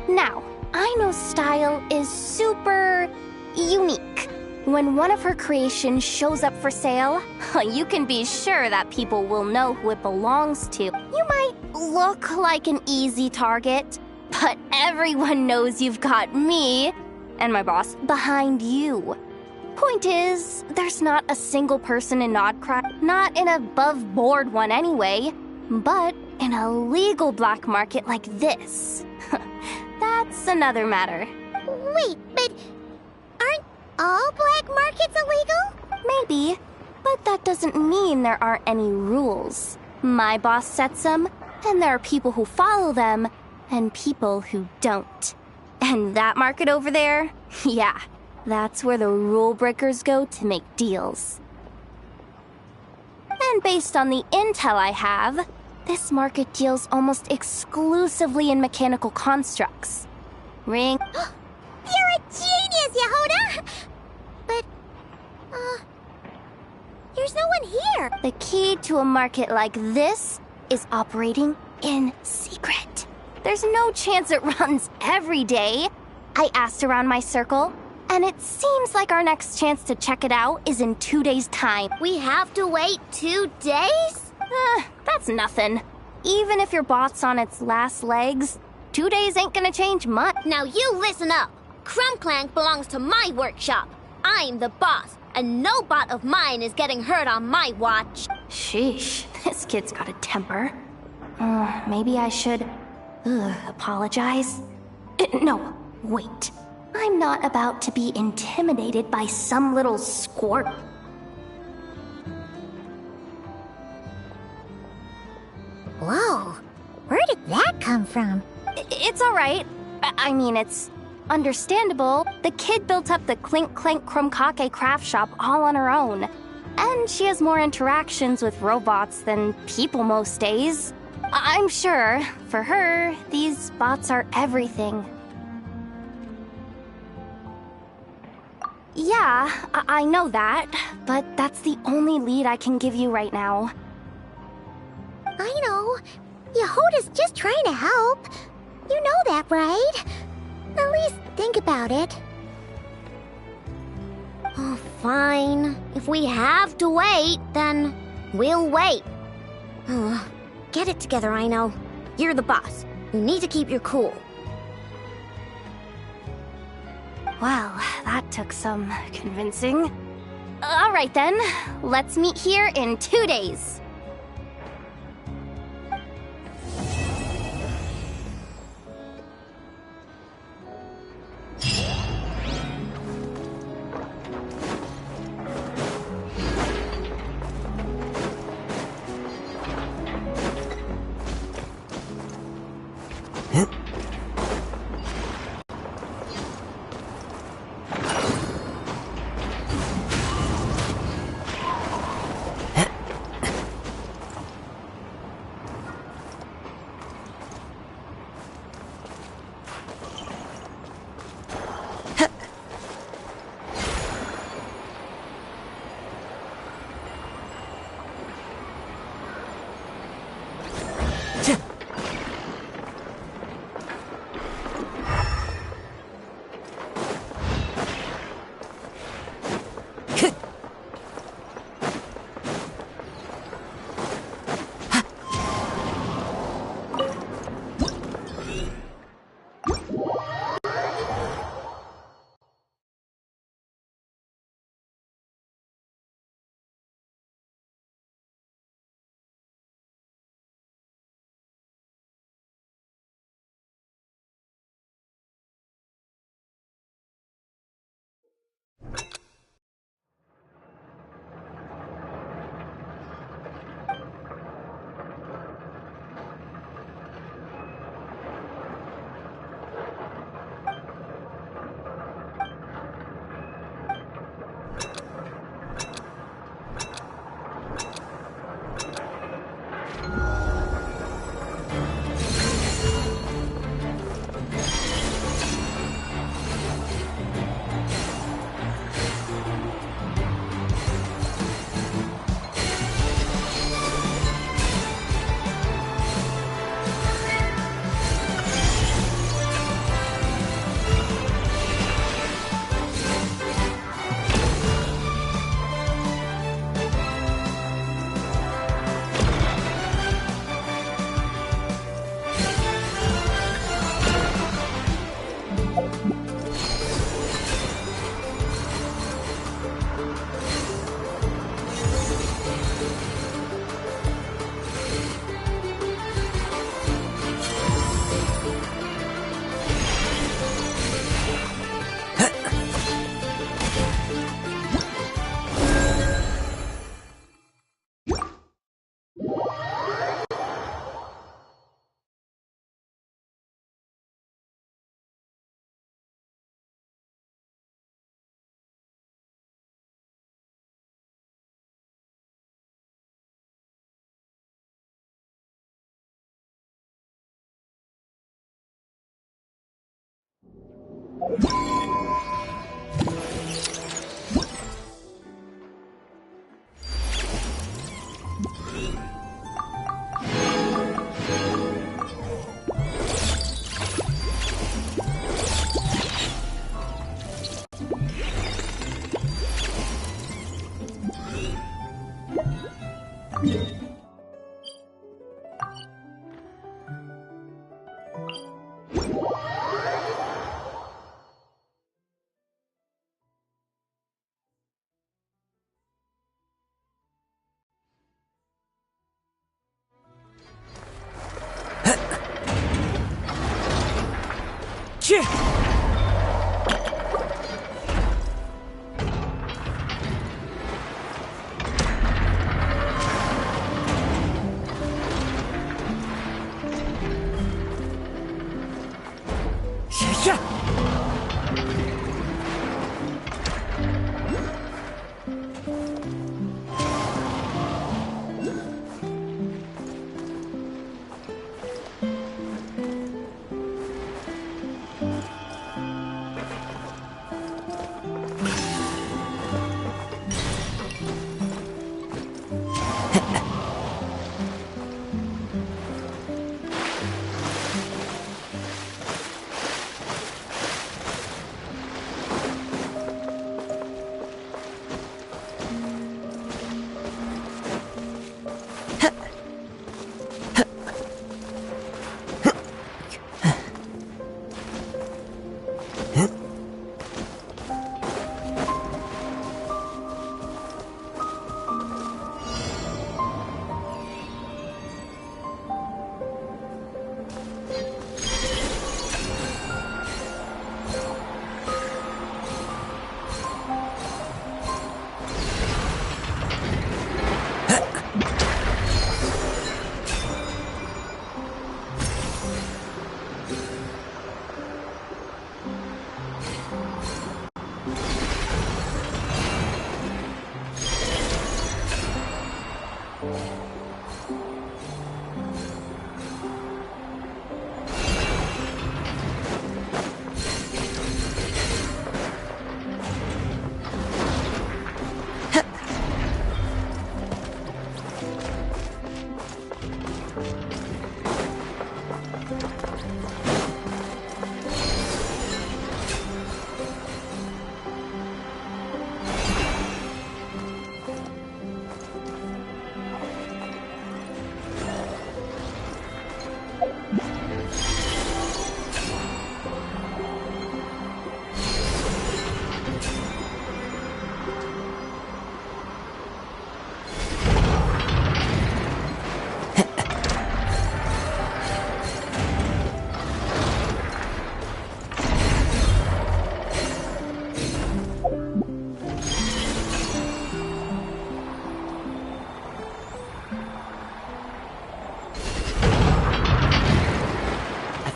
Speaker 7: Now, Aino's style is super unique. When one of her creations shows up for sale, you can be sure that people will know who it belongs to. You might look like an easy target, but everyone knows you've got me and my boss behind you. Point is, there's not a single person in NOD KRAI, not an above-board one anyway, but in a legal black market like this. That's another matter.
Speaker 1: Wait, but aren't all black markets illegal?
Speaker 7: Maybe, but that doesn't mean there aren't any rules. My boss sets them, and there are people who follow them, and people who don't. And that market over there, yeah, that's where the rule breakers go to make deals. And based on the intel I have, this market deals almost exclusively in mechanical constructs. Ring.
Speaker 1: You're a genius, Yehuda! But, there's no one here.
Speaker 7: The key to a market like this is operating in secret. There's no chance it runs every day. I asked around my circle, and it seems like our next chance to check it out is in 2 days' time.
Speaker 13: We have to wait 2 days?
Speaker 7: That's nothing. Even if your bot's on its last legs, 2 days ain't gonna change much.
Speaker 13: Now you listen up. Krumclank belongs to my workshop. I'm the boss, and no bot of mine is getting hurt on my watch.
Speaker 7: Sheesh, this kid's got a temper. Maybe I should... apologize? No, wait. I'm not about to be intimidated by some little squirt.
Speaker 1: Whoa, where did that come from?
Speaker 7: It's all right. I mean, it's understandable. The kid built up the Clink Clank Krumkake craft shop all on her own. And she has more interactions with robots than people most days. I'm sure, for her, these bots are everything. Yeah,
Speaker 17: Yeah, I know that, but that's the only lead I can give you right now.
Speaker 1: I know. Yehoda's just trying to help. You know that, right? At least think about it.
Speaker 13: Oh, fine. If we have to wait, then we'll wait. Get it together, Aino. You're the boss. You need to keep your cool.
Speaker 17: Well, that took some convincing. Alright then, let's meet here in 2 days.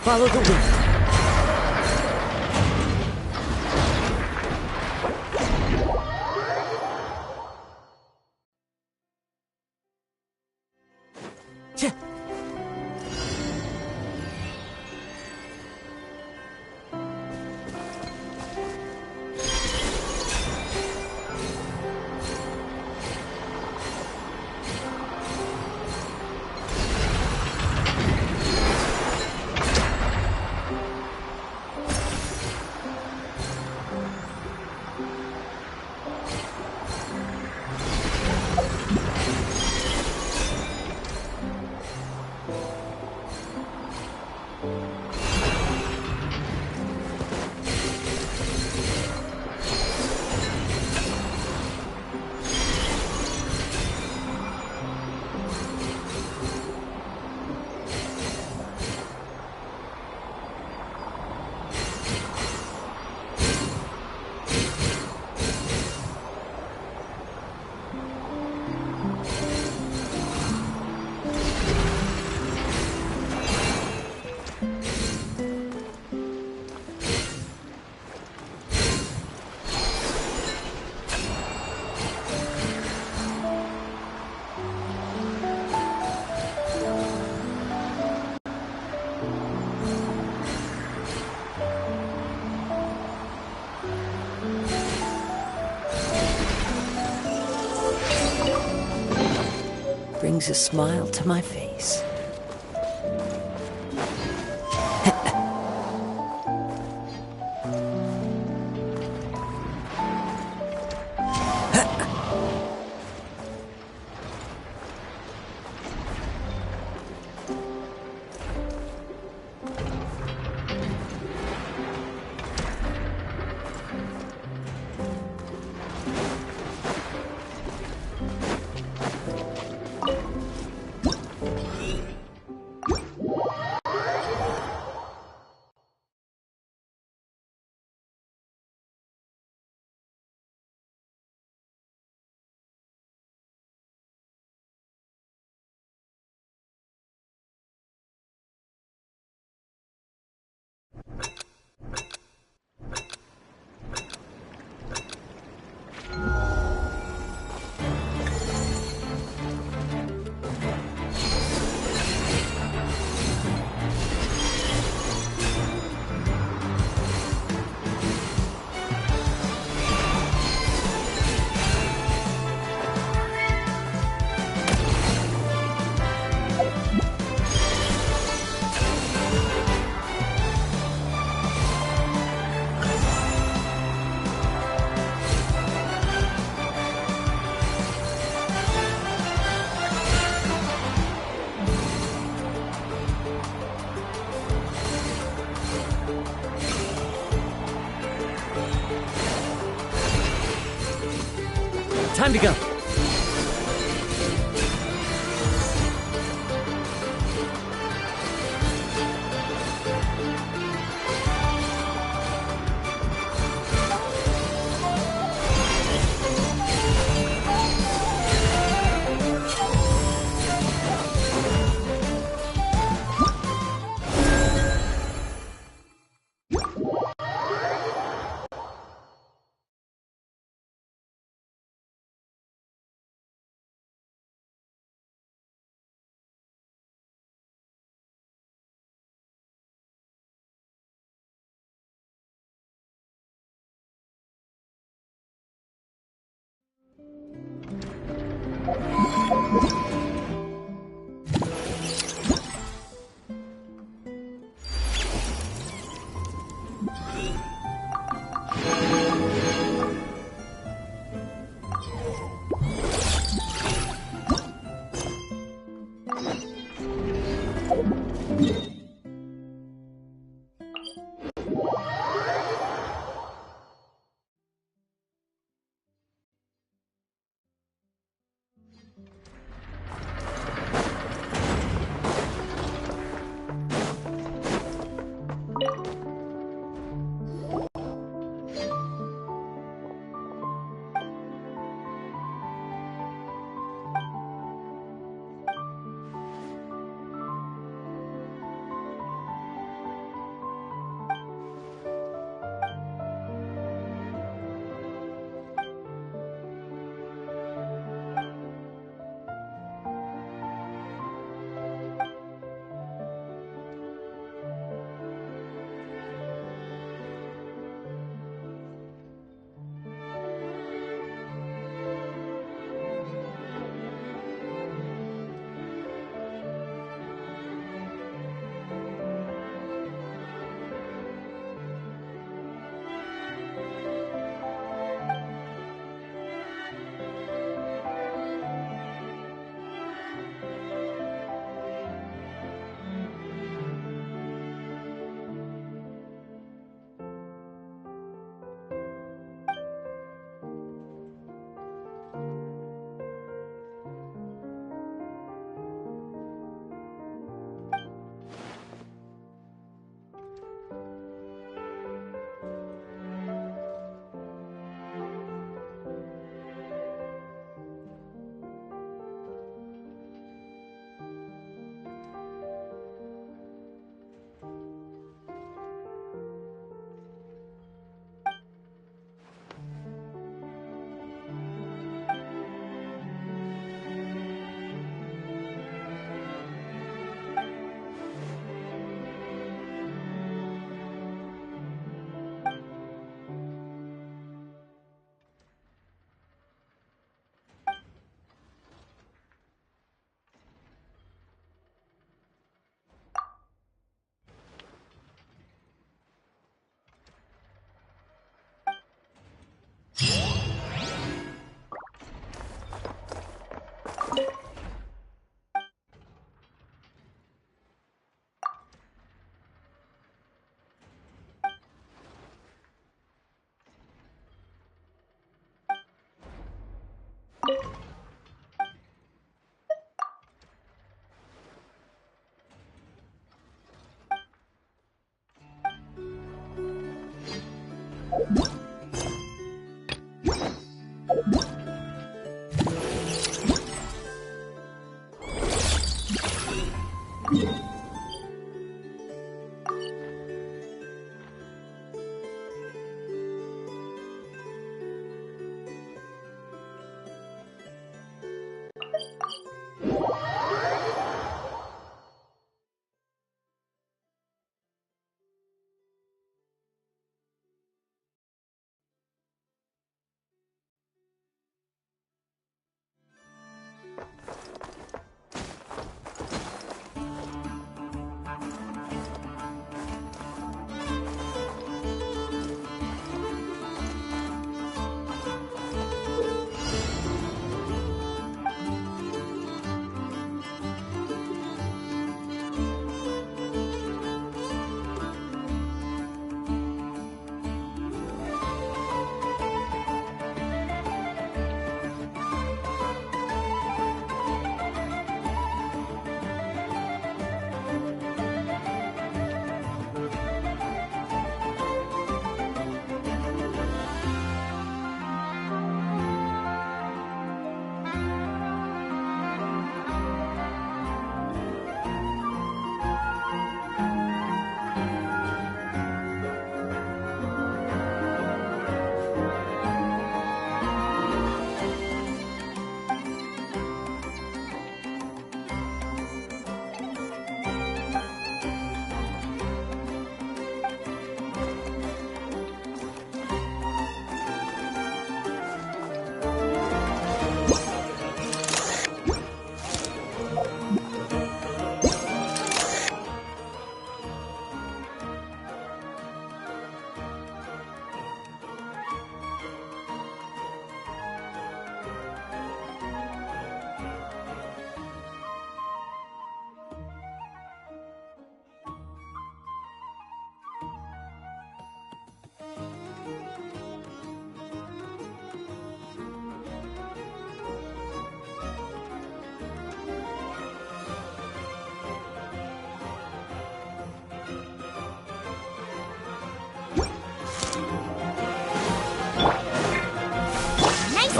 Speaker 10: Follow the wind.
Speaker 18: Brings a smile to my face.
Speaker 10: Time to go.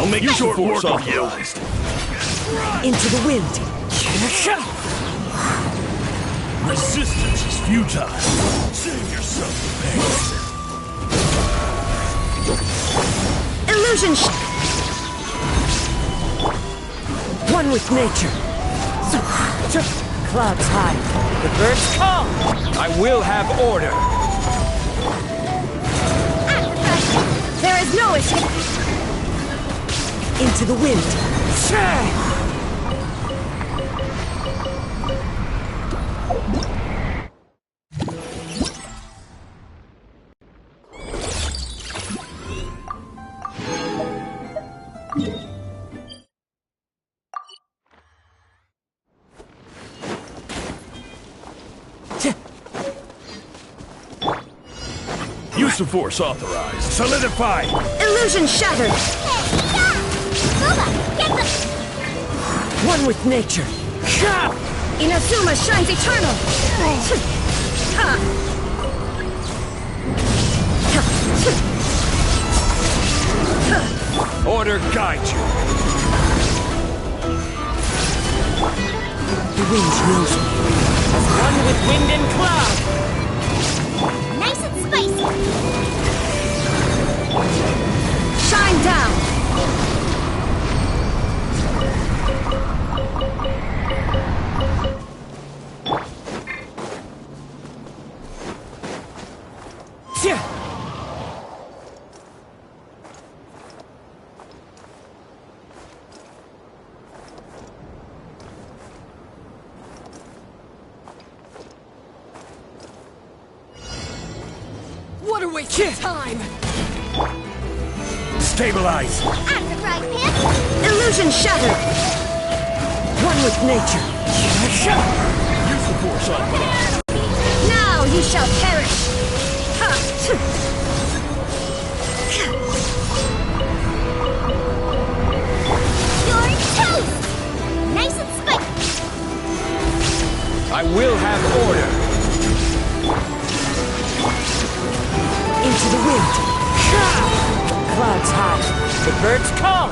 Speaker 19: I'll make short work of you.
Speaker 18: Into the wind.
Speaker 19: Resistance is futile. Save yourself the pain.
Speaker 18: Illusion one with nature. Clouds high. The birds call.
Speaker 20: I will have order.
Speaker 18: There is no escape. Into the wind.
Speaker 19: Use of force authorized. Solidify.
Speaker 18: Illusion shattered. One with nature. Inazuma shines eternal.
Speaker 20: Order guide you.
Speaker 18: The wind knows me.
Speaker 20: One with wind and cloud.
Speaker 1: Nice and spicy.
Speaker 18: Shine down.
Speaker 20: What a waste of time!
Speaker 19: Stabilize.
Speaker 18: Illusion shattered. One with nature.
Speaker 19: Use the force authorized.
Speaker 18: Now you shall perish.
Speaker 1: You're toast! Nice and spicy.
Speaker 20: I will have order.
Speaker 18: Into the wind. Clouds high. The birds call.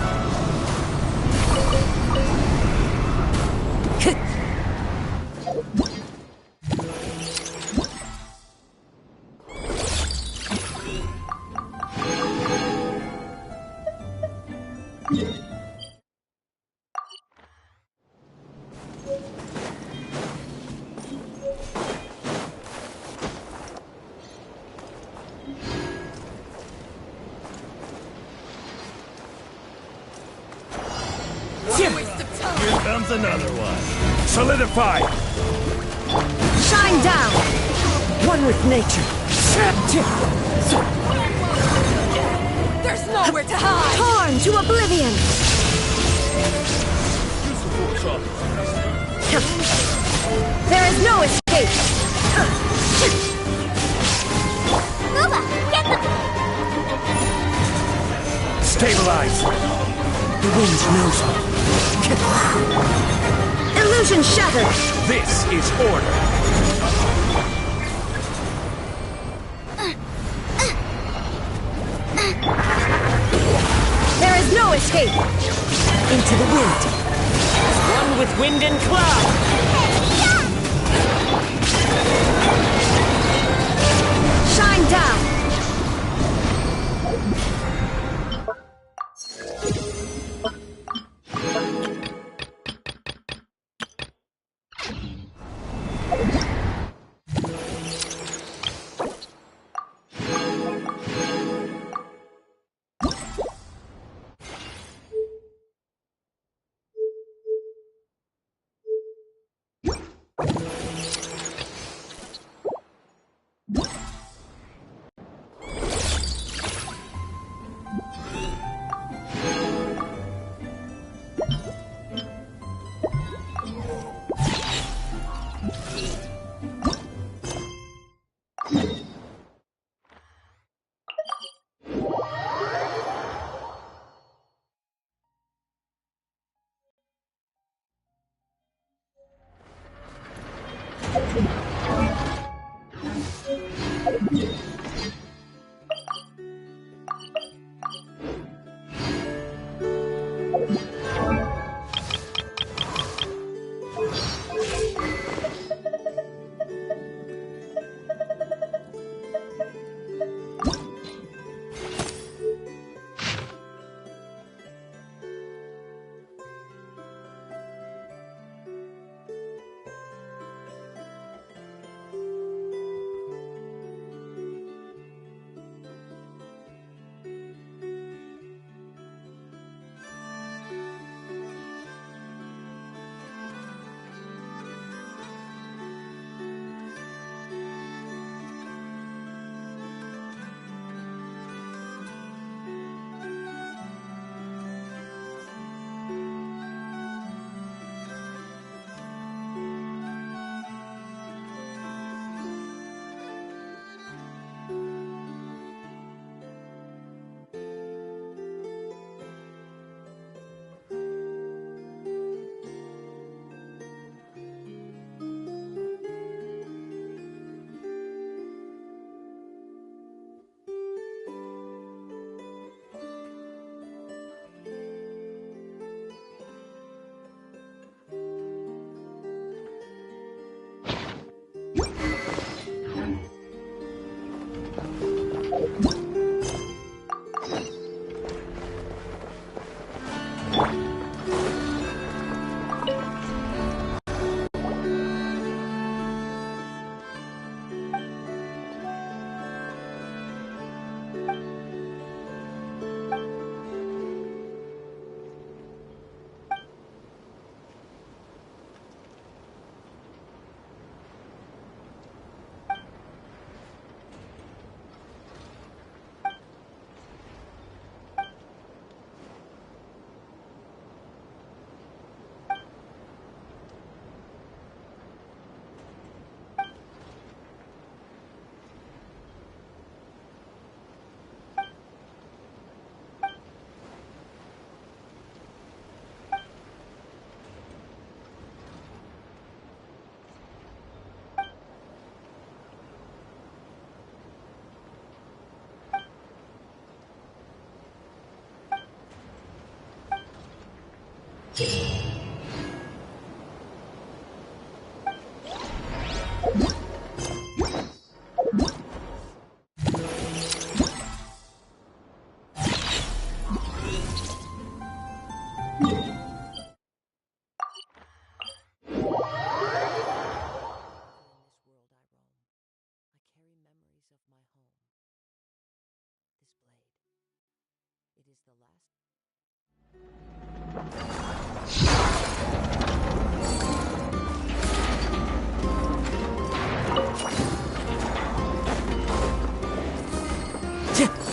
Speaker 19: Here comes another one. Solidify.
Speaker 18: Shine down. One with nature.
Speaker 20: There's nowhere to hide!
Speaker 18: Torn to oblivion.
Speaker 19: Use the force authorized.
Speaker 18: There is no escape.
Speaker 1: Nova, get the...
Speaker 19: Stabilize.
Speaker 18: The wind knows me. Illusion shattered.
Speaker 20: This is order.
Speaker 18: There is no escape. Into the wind.
Speaker 20: One with wind and cloud.
Speaker 18: Shine down.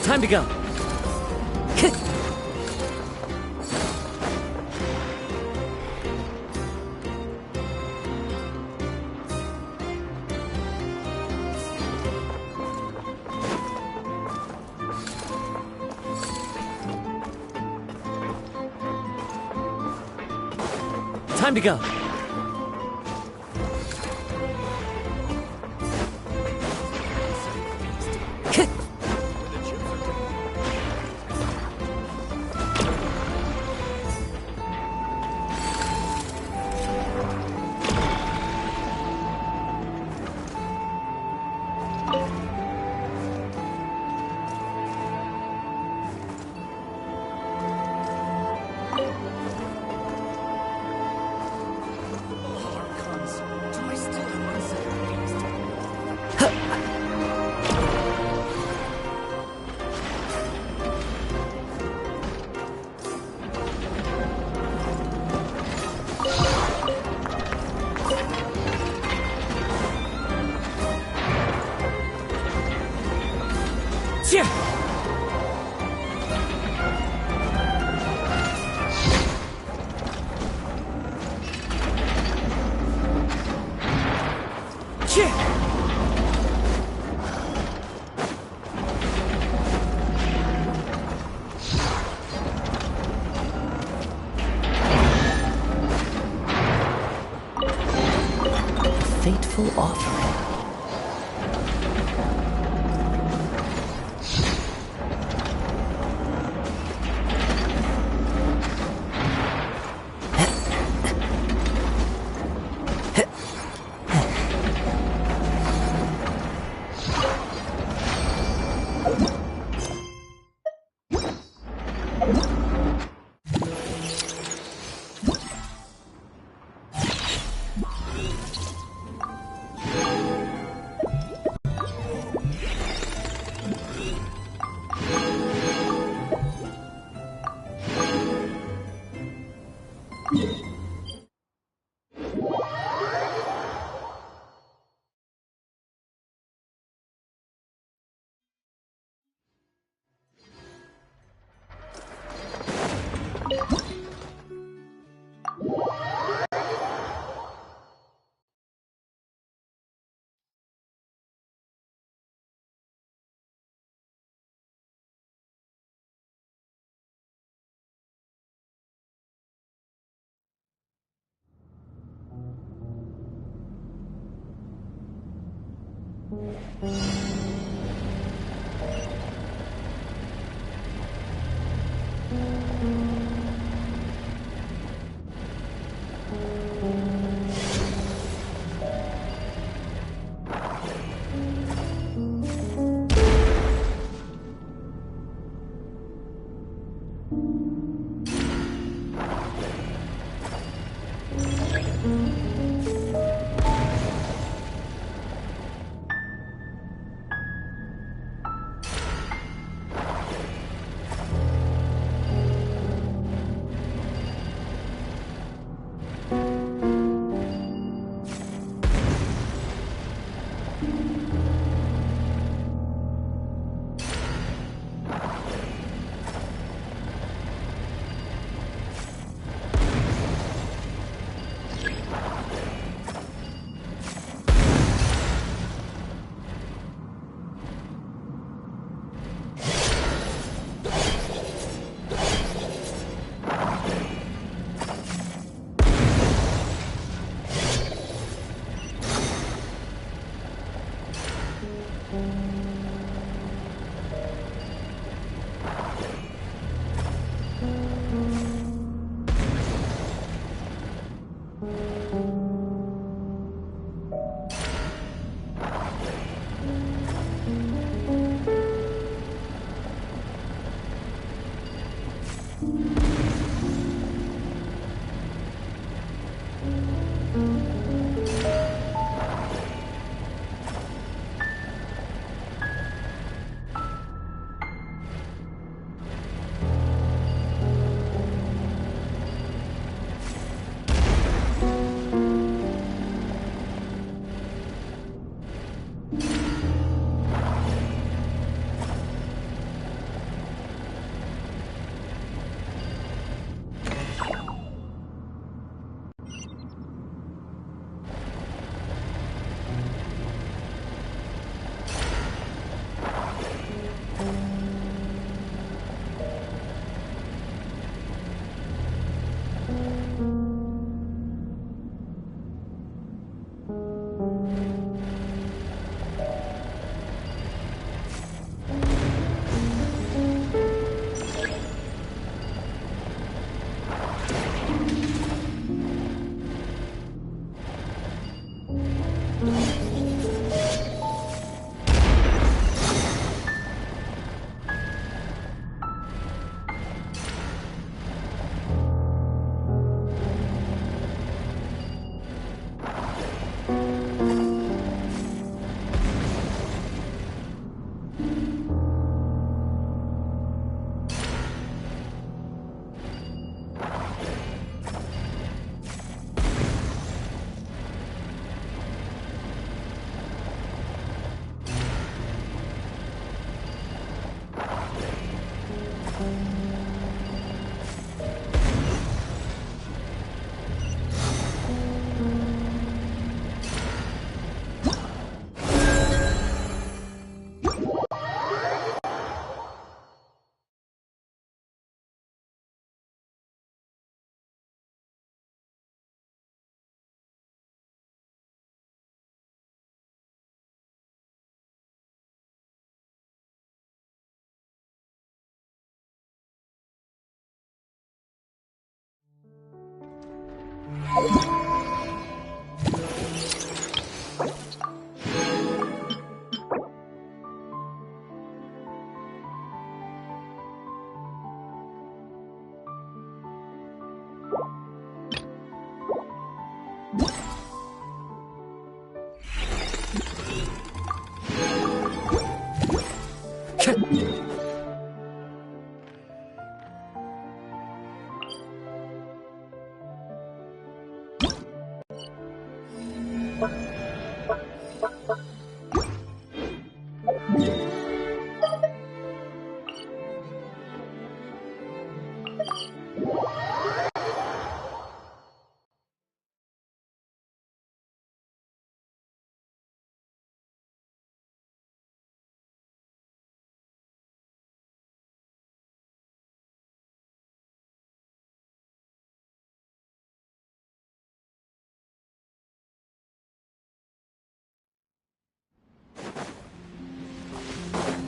Speaker 20: Time to go. Time to go.
Speaker 18: Fateful offering.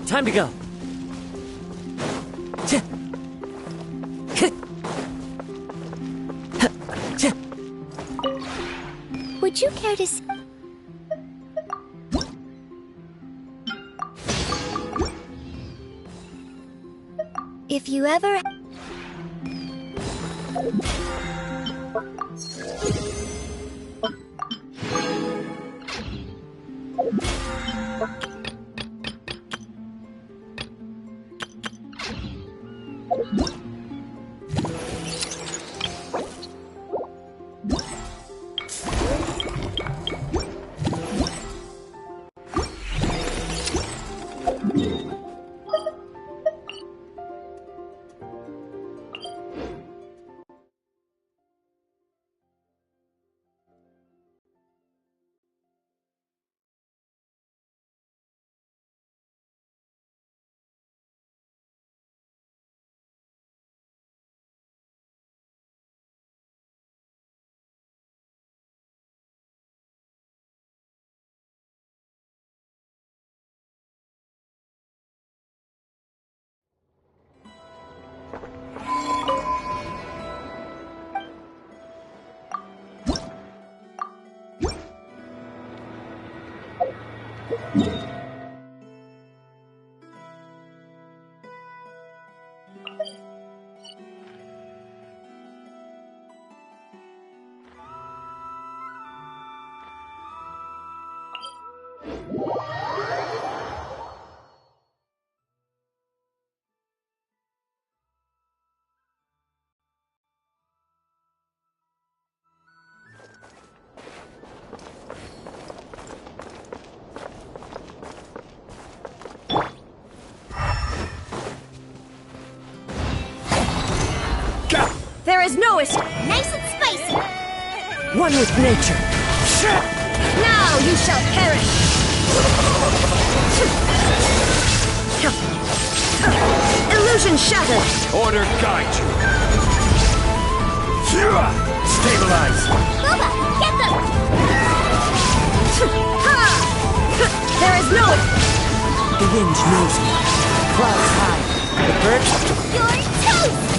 Speaker 20: Time to go.
Speaker 1: Would you care to see? If you ever...
Speaker 7: There is no escape.
Speaker 1: Nice and spicy!
Speaker 20: One with nature.
Speaker 7: Now you shall perish! Illusion shattered!
Speaker 19: Order guide you. Stabilize.
Speaker 1: Boba, get them!
Speaker 7: There is no...
Speaker 20: The wind knows me. Clouds high. The birds...
Speaker 1: You're toast!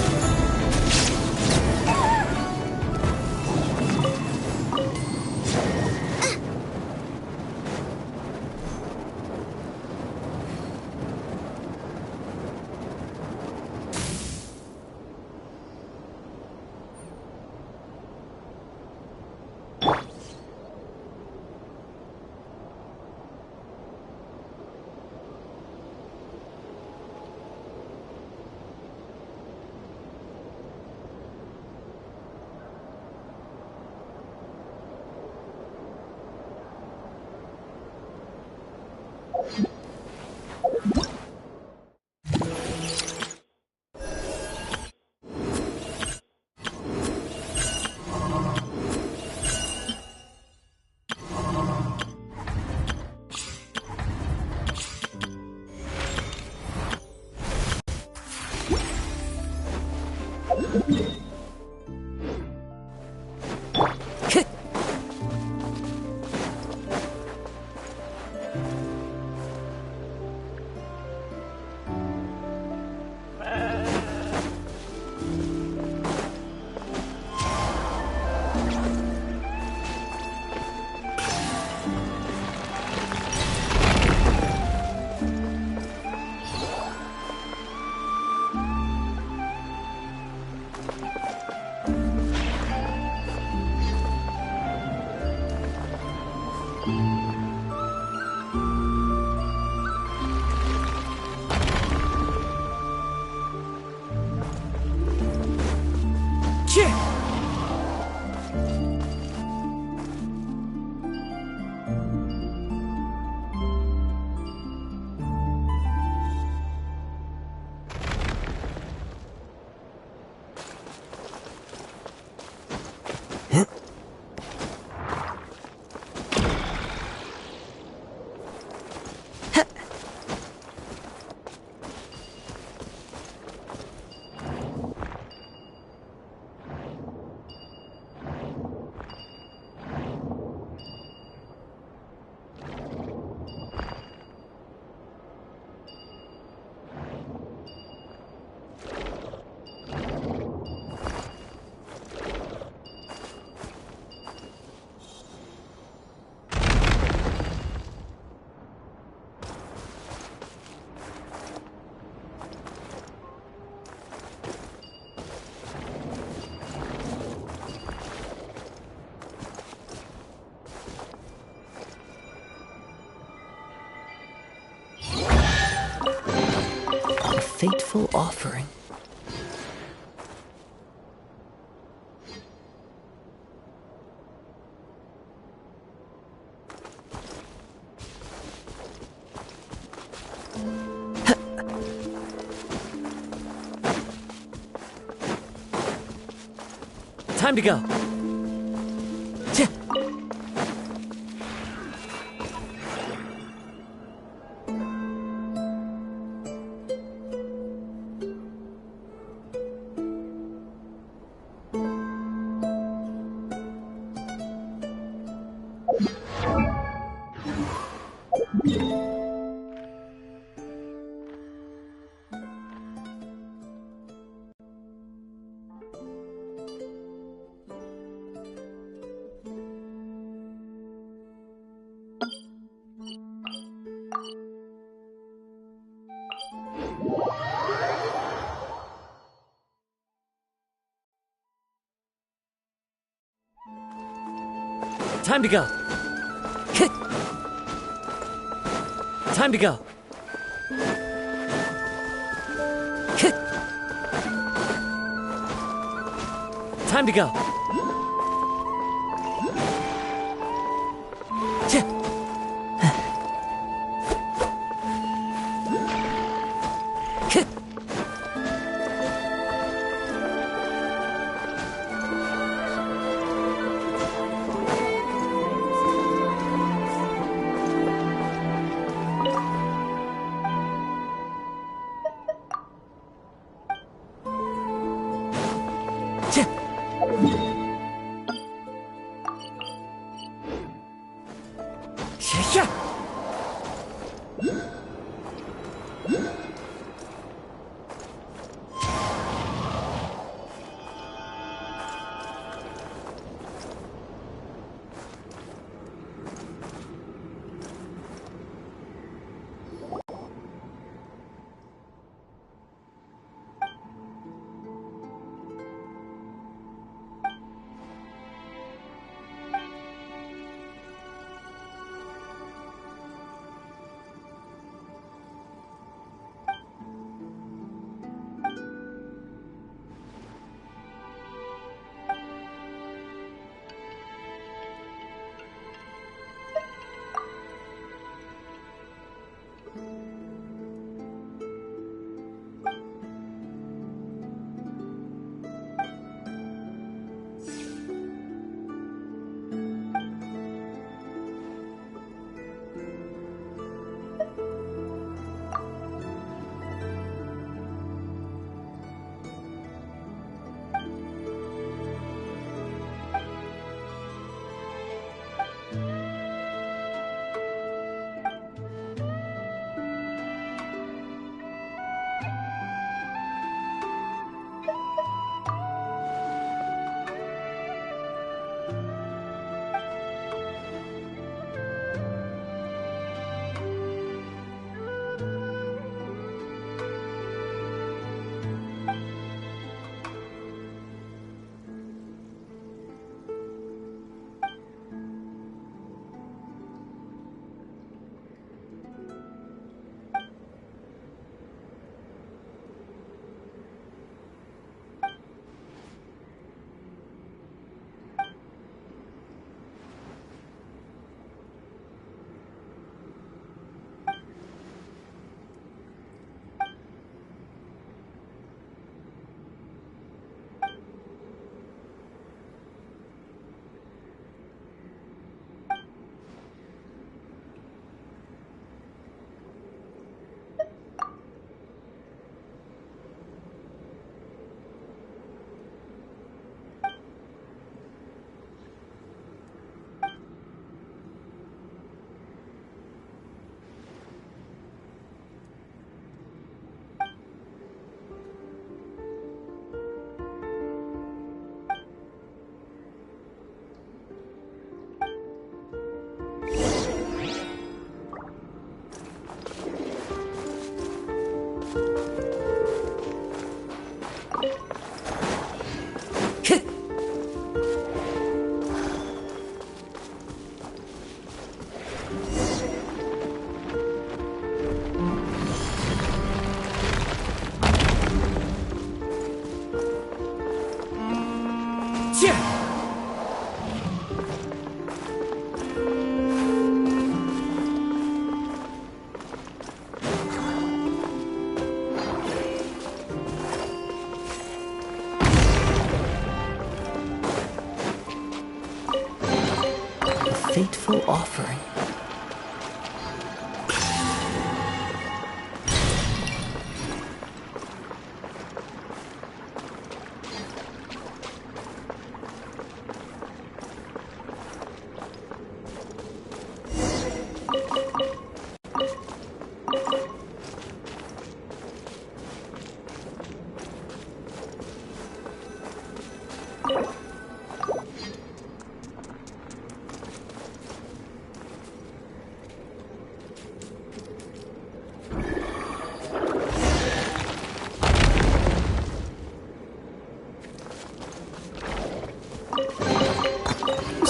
Speaker 18: fateful offering.
Speaker 10: Time to go. Time to go. Time to go. Time to go.
Speaker 18: Yeah.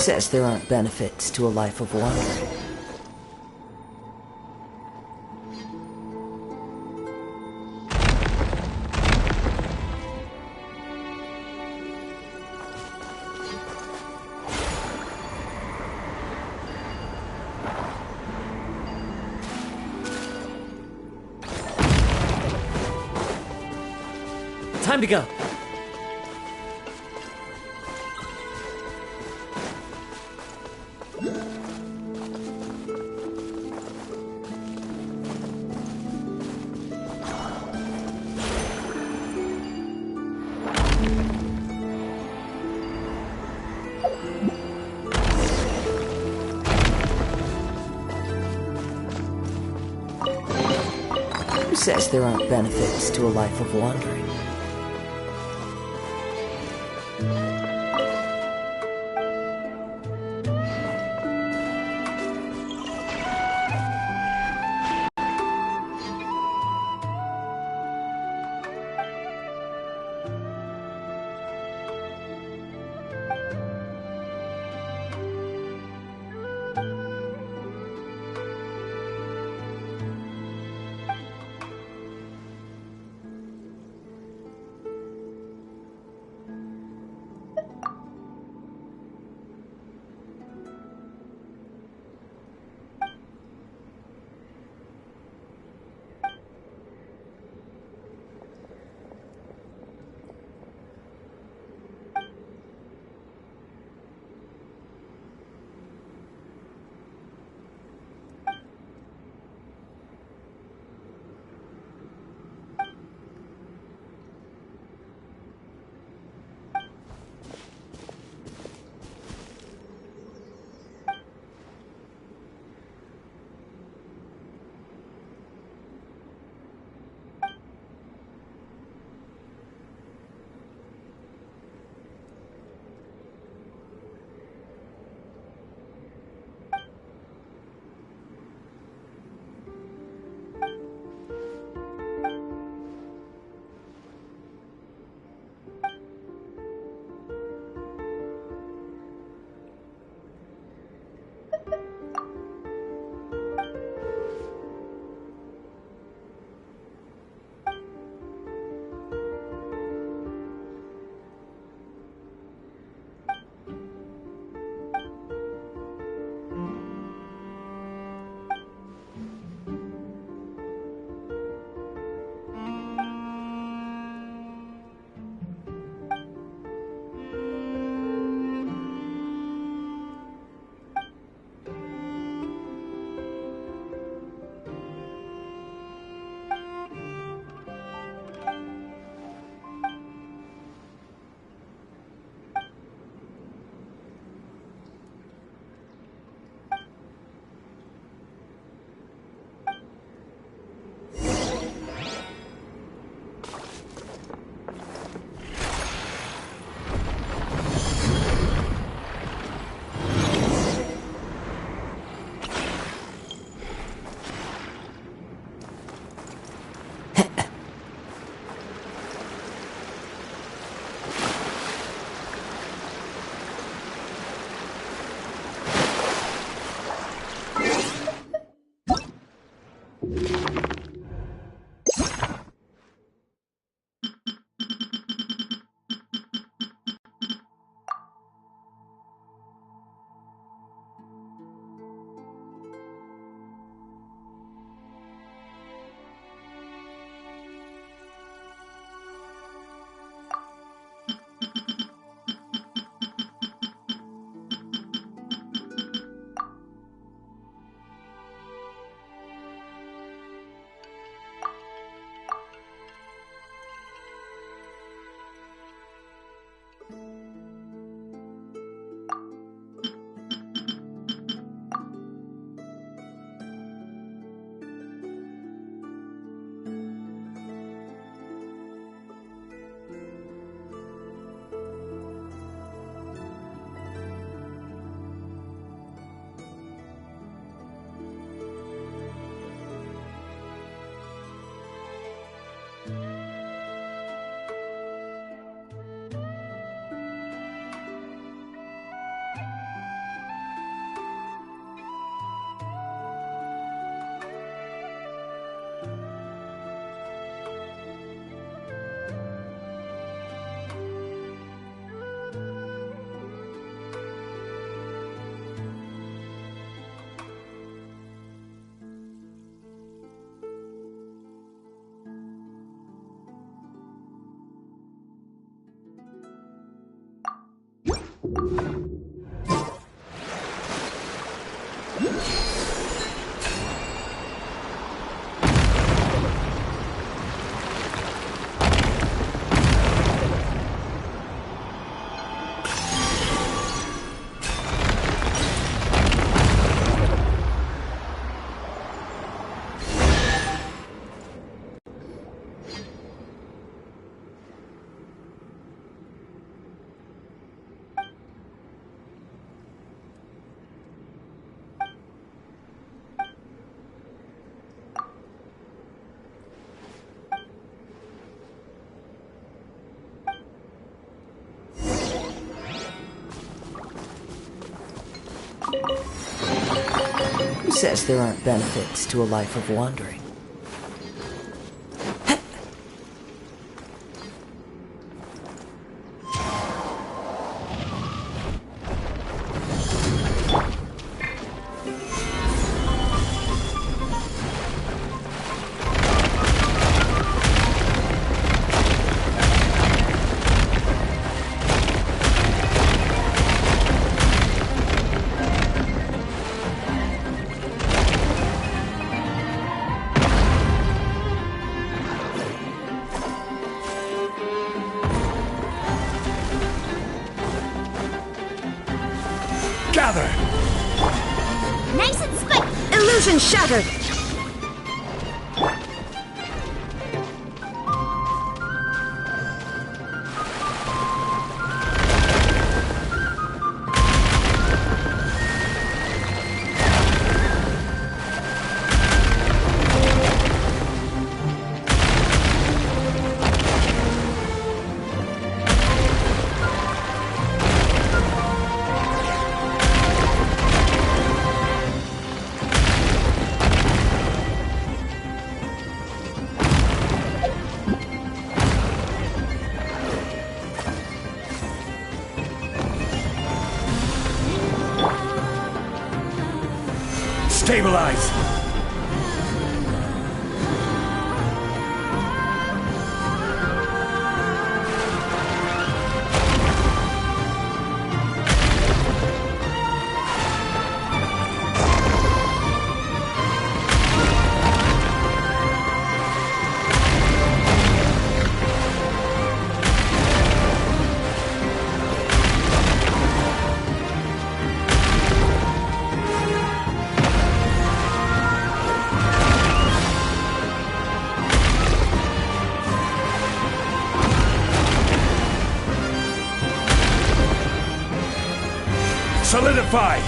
Speaker 18: says there aren't benefits to a life of wandering?
Speaker 10: Time to go.
Speaker 18: Who says there aren't benefits to a life of wandering? Who says there aren't benefits to a life of wandering?
Speaker 19: Gather!
Speaker 1: Nice and spiked!
Speaker 20: Illusion shattered!
Speaker 19: Stabilize! Solidify!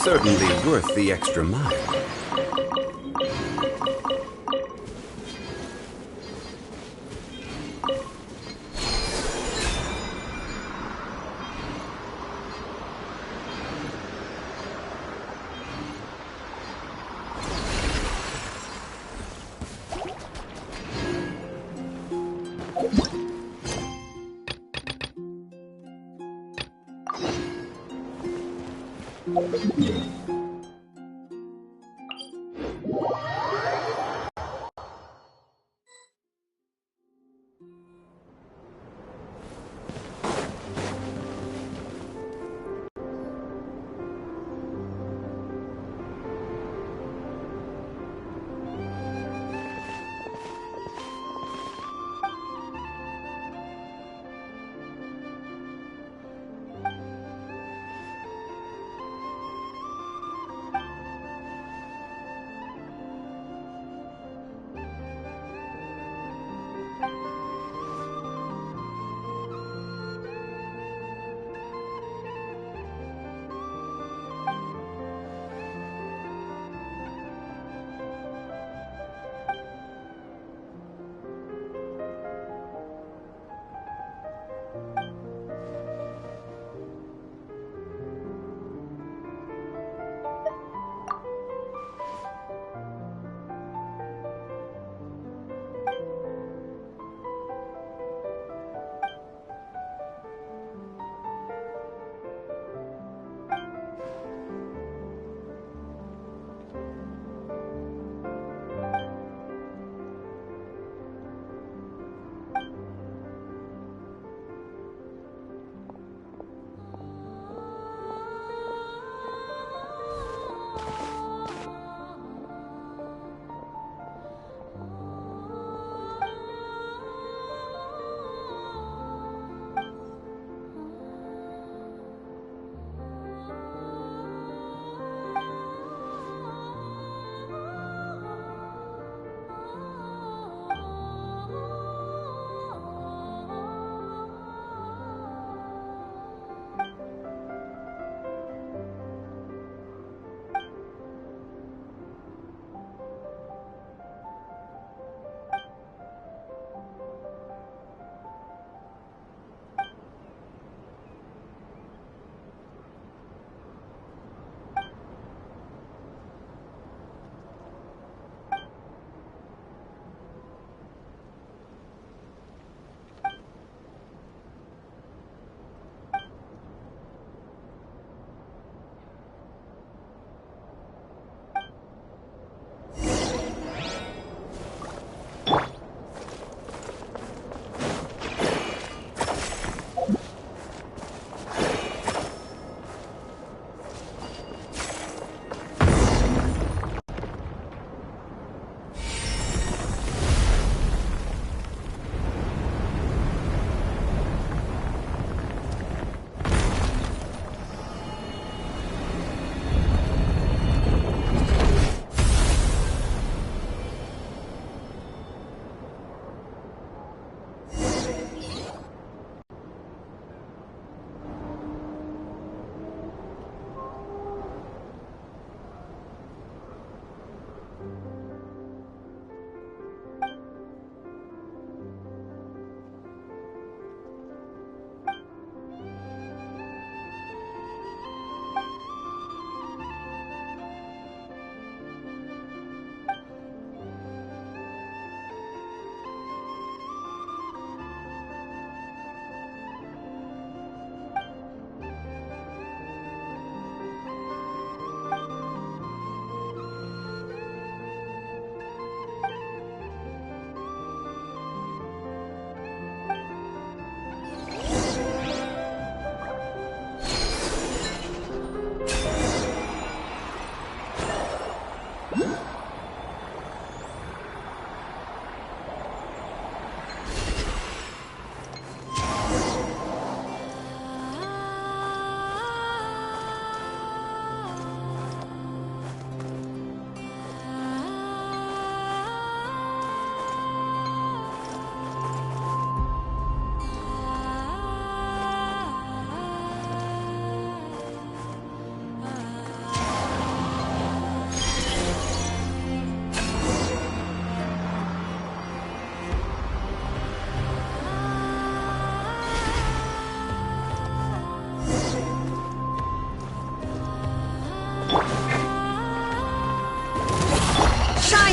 Speaker 21: Certainly worth the extra mile.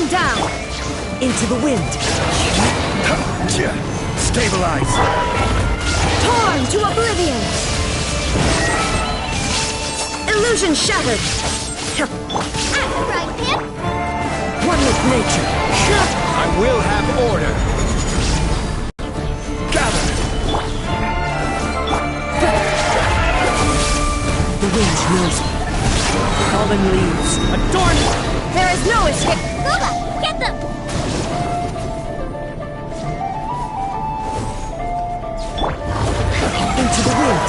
Speaker 20: Shutting down! Into the wind!
Speaker 19: Stabilize!
Speaker 20: Torn to oblivion! Illusion shattered!
Speaker 1: At the right pin!
Speaker 20: One with nature!
Speaker 19: I will have order! Gather!
Speaker 20: The wind knows me. Fallen leaves, adorn me! There is no escape!
Speaker 1: Guba, get them!
Speaker 20: Into the wind!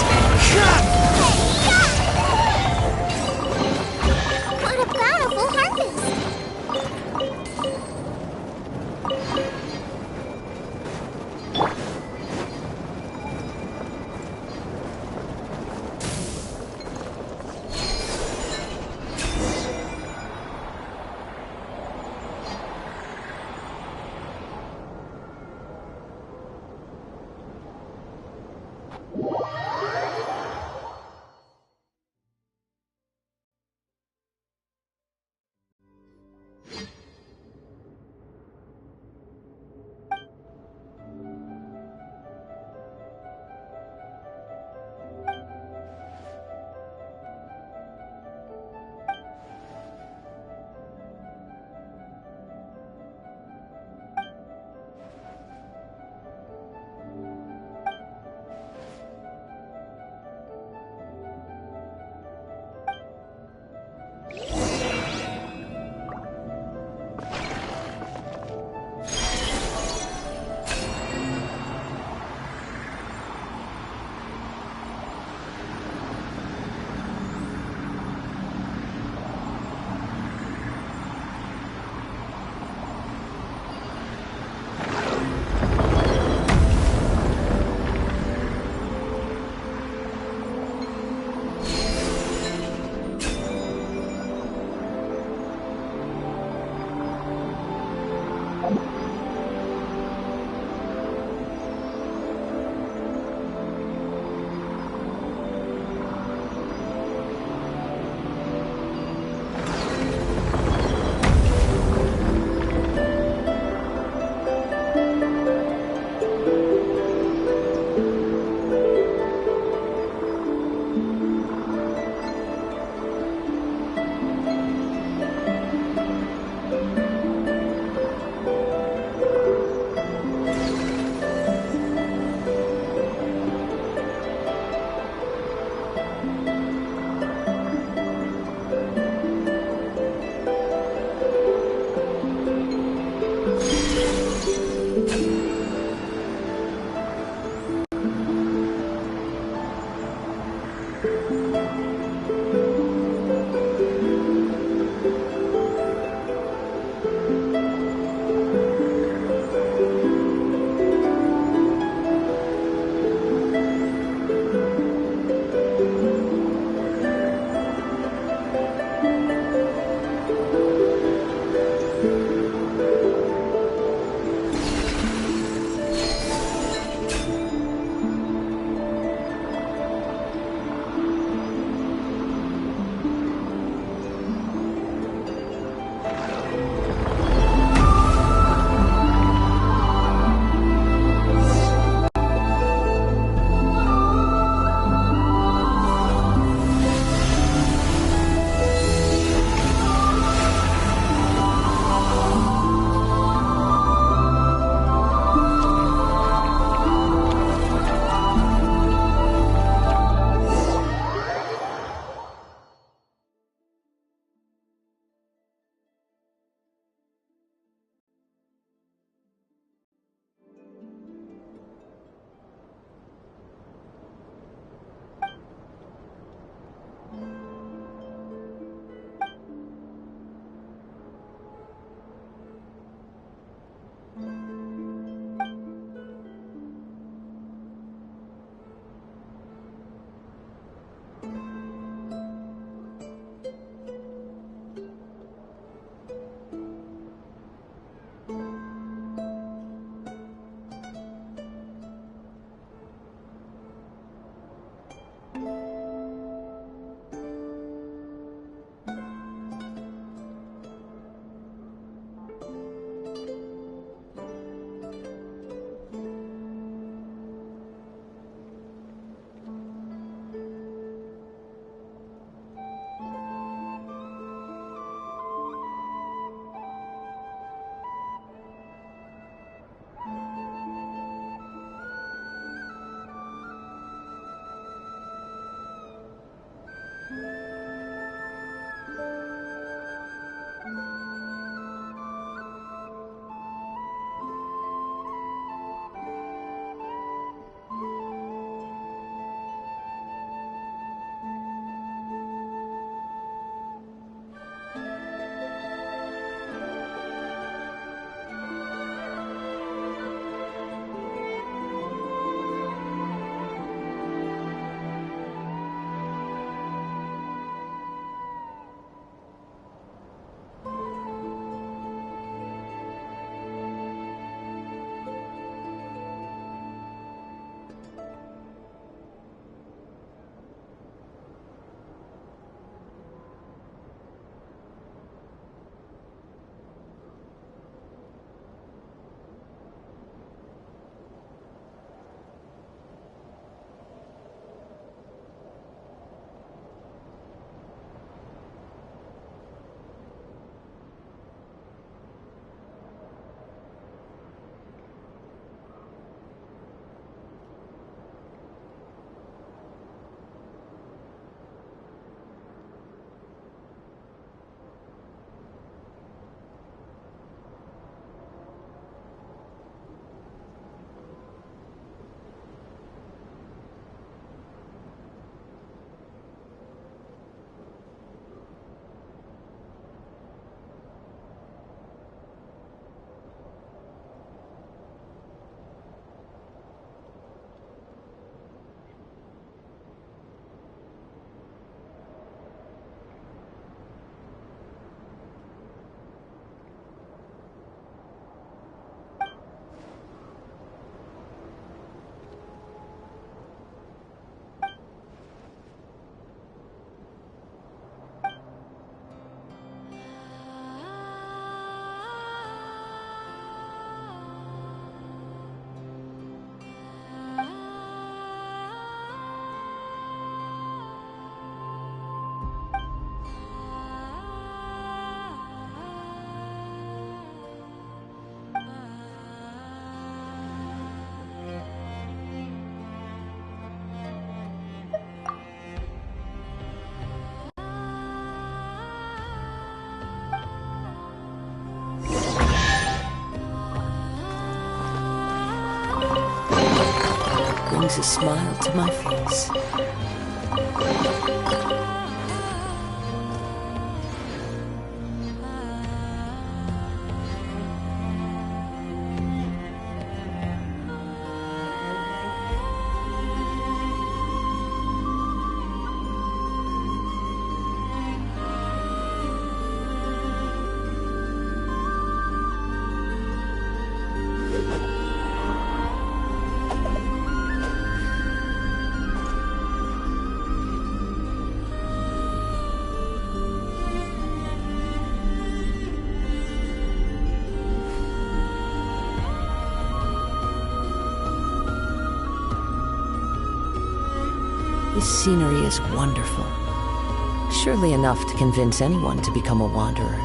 Speaker 1: What a bountiful harvest!
Speaker 18: brings a smile to my face. This scenery is wonderful. Surely enough to convince anyone to become a wanderer.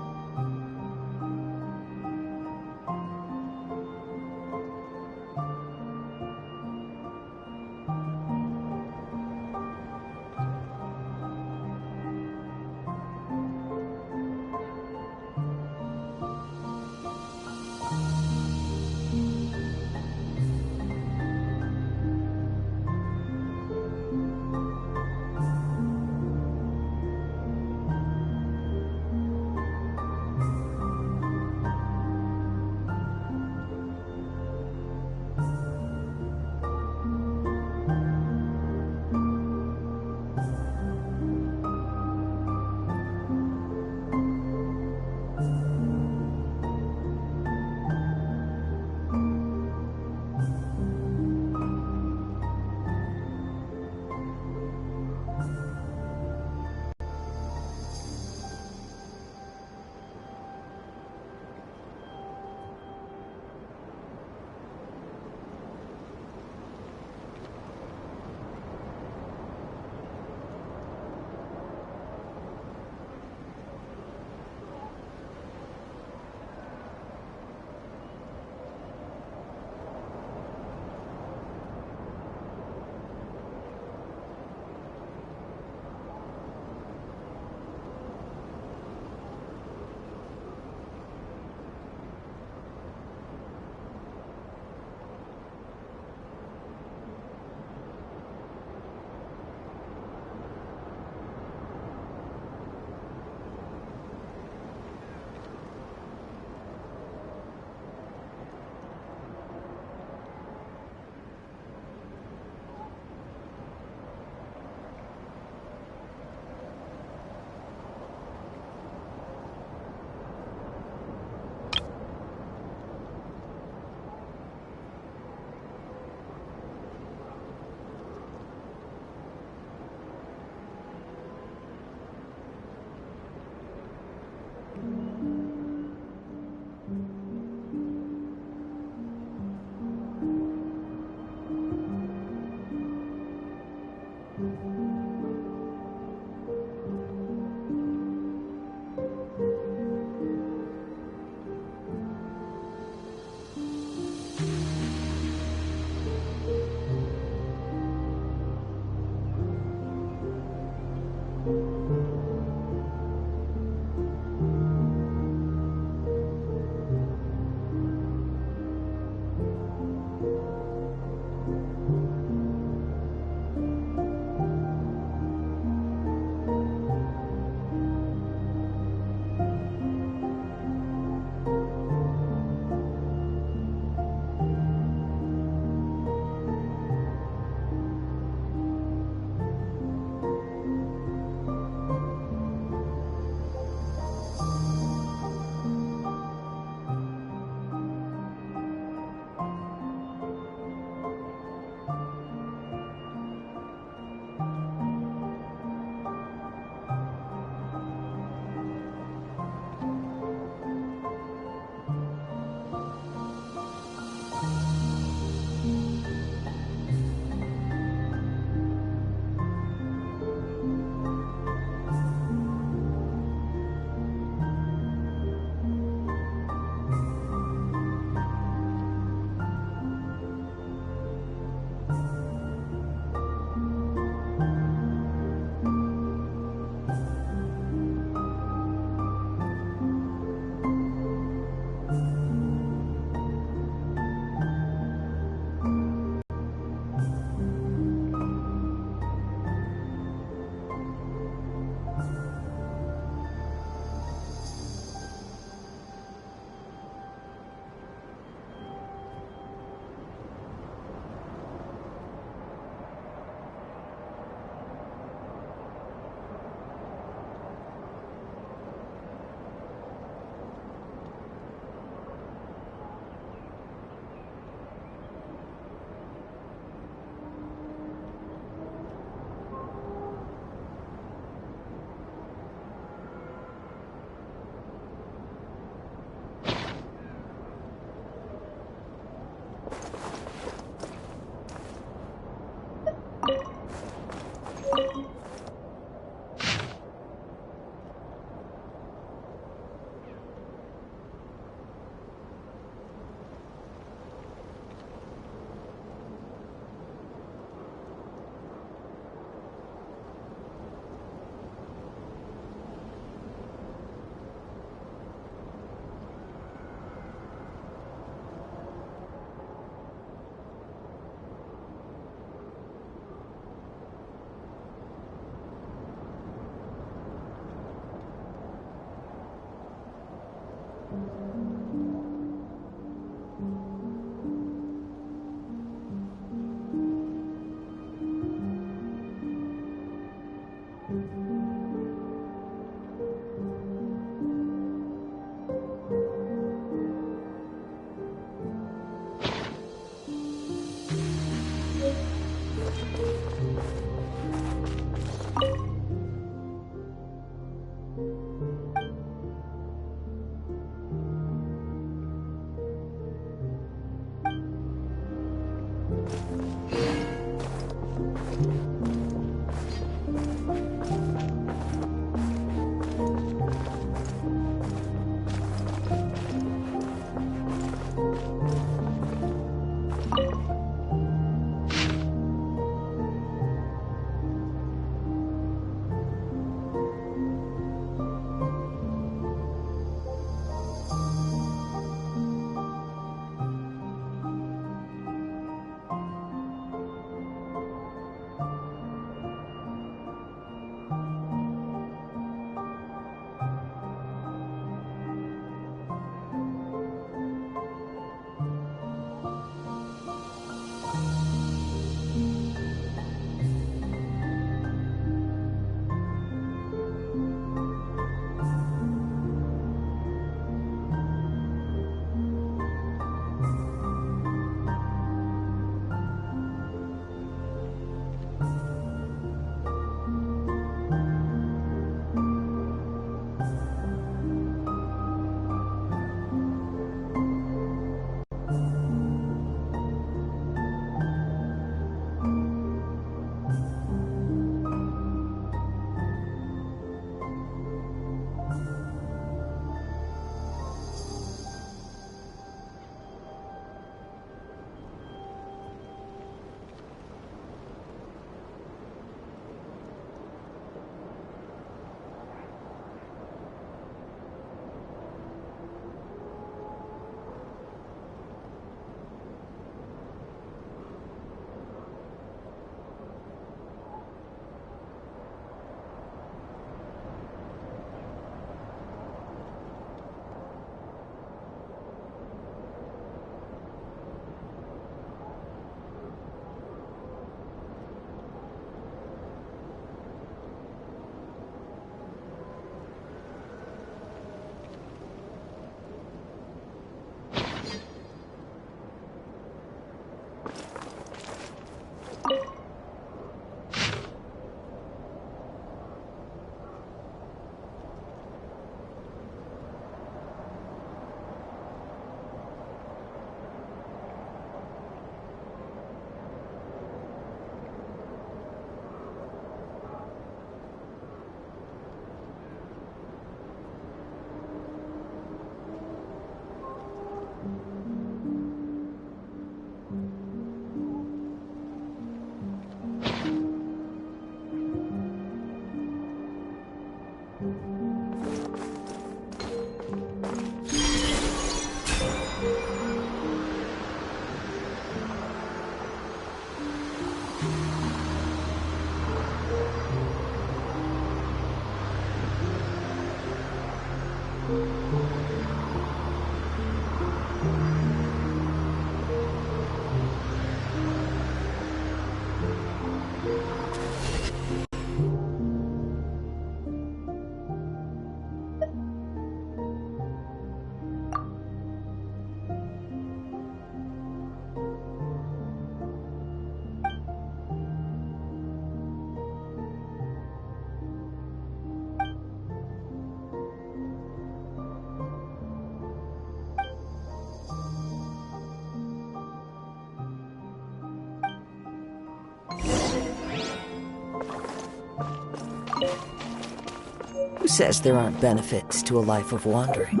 Speaker 18: says there aren't benefits to a life of wandering?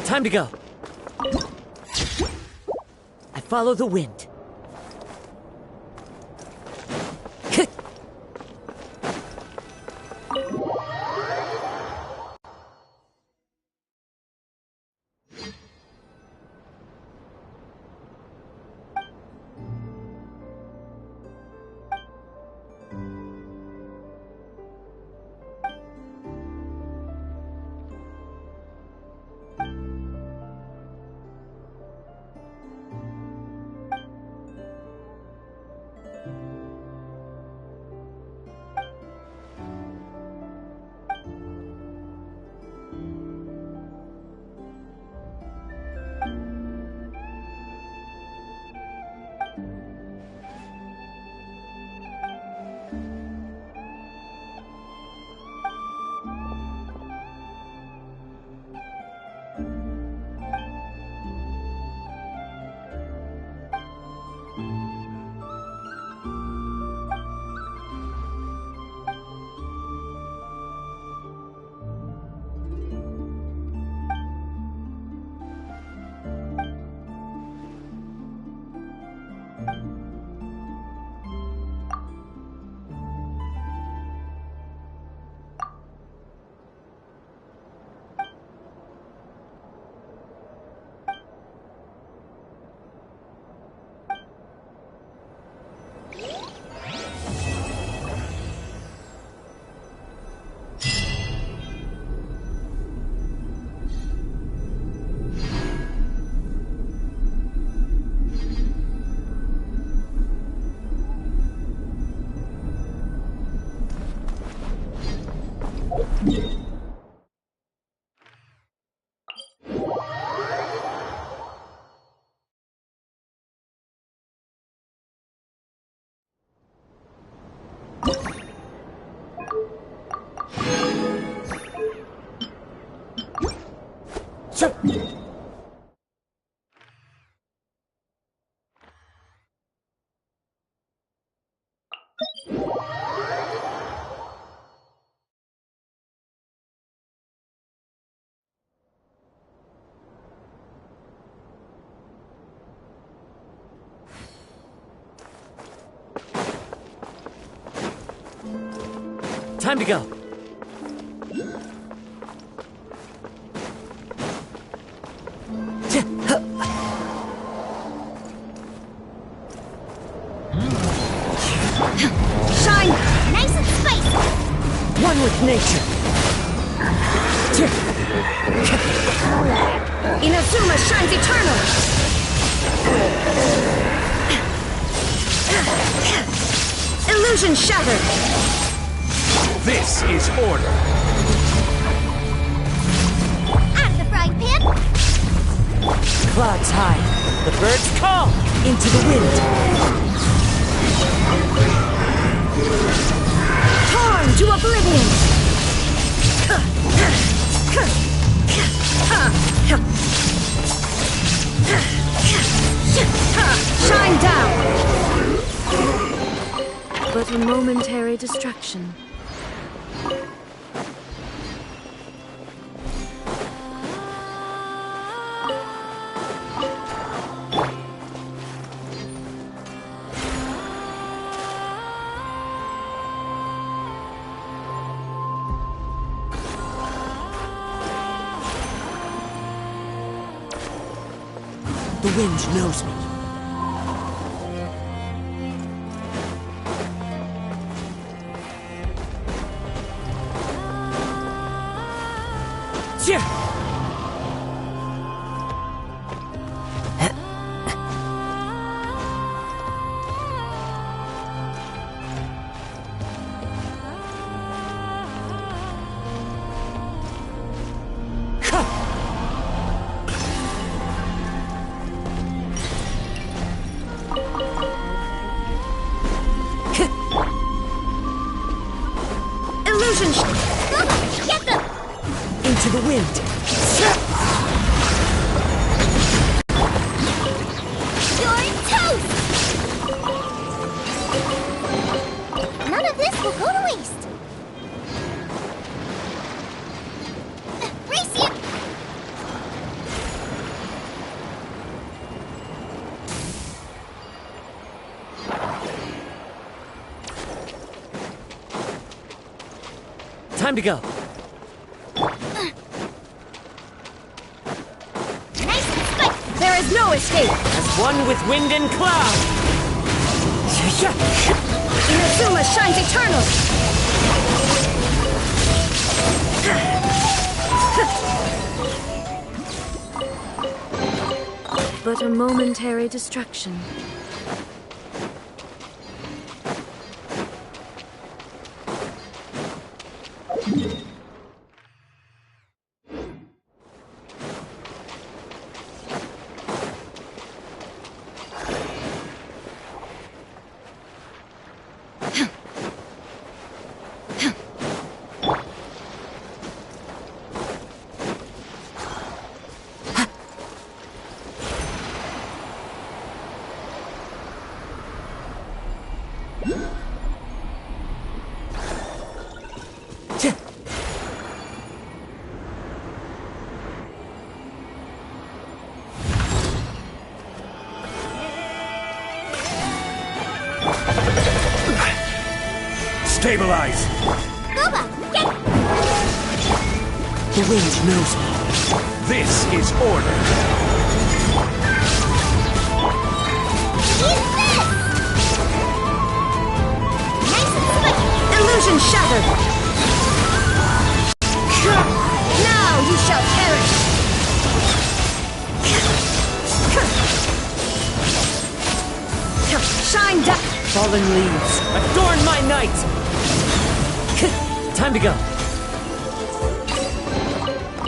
Speaker 10: Time to go. I follow the wind. Time to go.
Speaker 1: Shine! Nice and spicy!
Speaker 18: One with nature.
Speaker 1: Inazuma shines eternal! Illusion shattered!
Speaker 19: This is order.
Speaker 1: Out of the frying pan!
Speaker 18: Clouds high. The birds call into the wind.
Speaker 1: Torn to oblivion! Shine down!
Speaker 8: But a momentary distraction.
Speaker 10: The wind knows me.
Speaker 13: Get them!
Speaker 10: Into the wind.
Speaker 13: You're toast! None of this will go to waste. Race you!
Speaker 10: Time to go.
Speaker 20: There is no escape!
Speaker 10: As one with wind and cloud!
Speaker 20: Inazuma shines eternal!
Speaker 8: But a momentary distraction.
Speaker 19: Stabilize!
Speaker 13: Boba, get...
Speaker 10: The wind knows me.
Speaker 19: This is order!
Speaker 13: Use this! Nice and swift!
Speaker 20: Illusion shattered! Now you shall perish! Shine down!
Speaker 10: Fallen leaves, adorn my night! Time to go.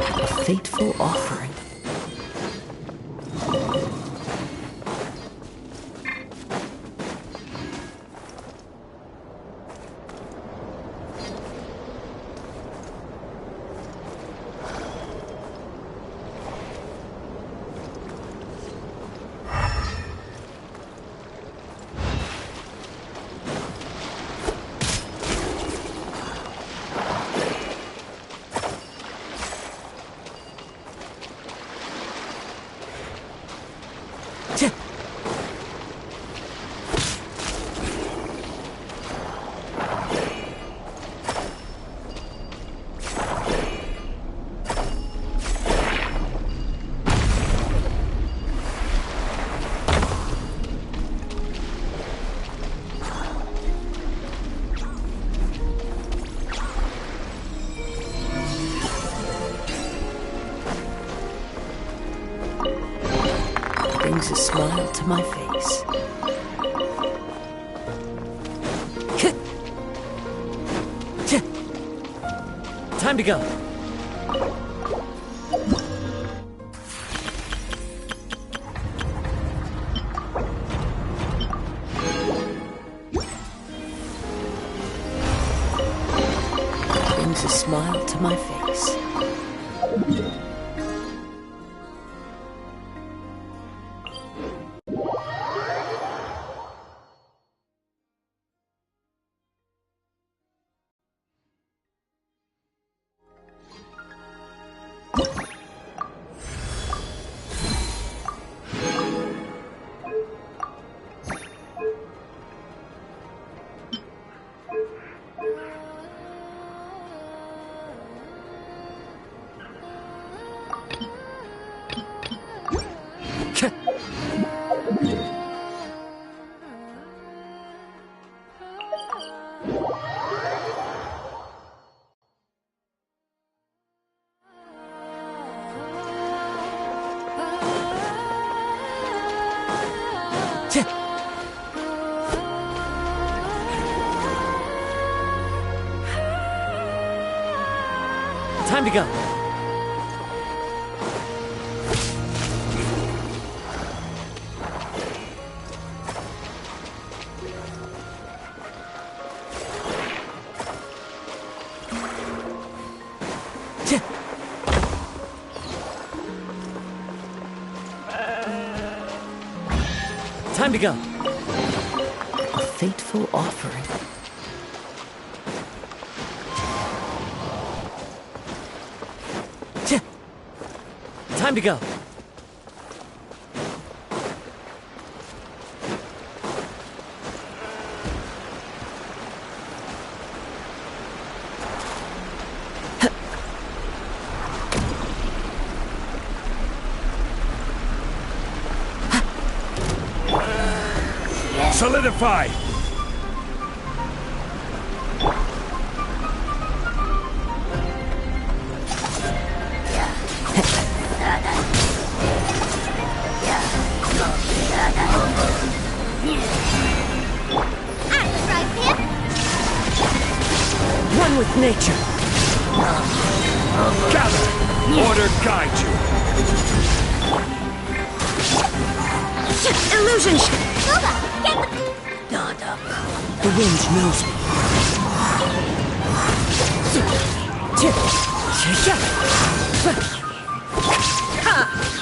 Speaker 18: A fateful offering. Brings a smile to my face.
Speaker 10: Time to go.
Speaker 18: Brings a smile to my face.
Speaker 10: Time to go. Time to go.
Speaker 18: A fateful offering.
Speaker 10: Time to go.
Speaker 19: Solidify!
Speaker 10: One with nature.
Speaker 19: Gather! Order guide you!
Speaker 7: Illusion!
Speaker 1: Nova, get
Speaker 10: The wind knows me.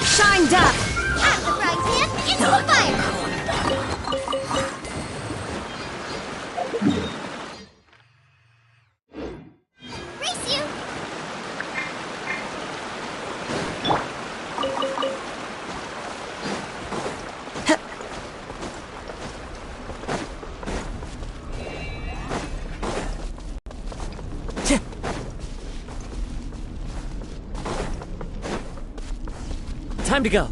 Speaker 7: Shine duck!
Speaker 1: At the frying pan, into the fire! Race you!
Speaker 10: Time to go.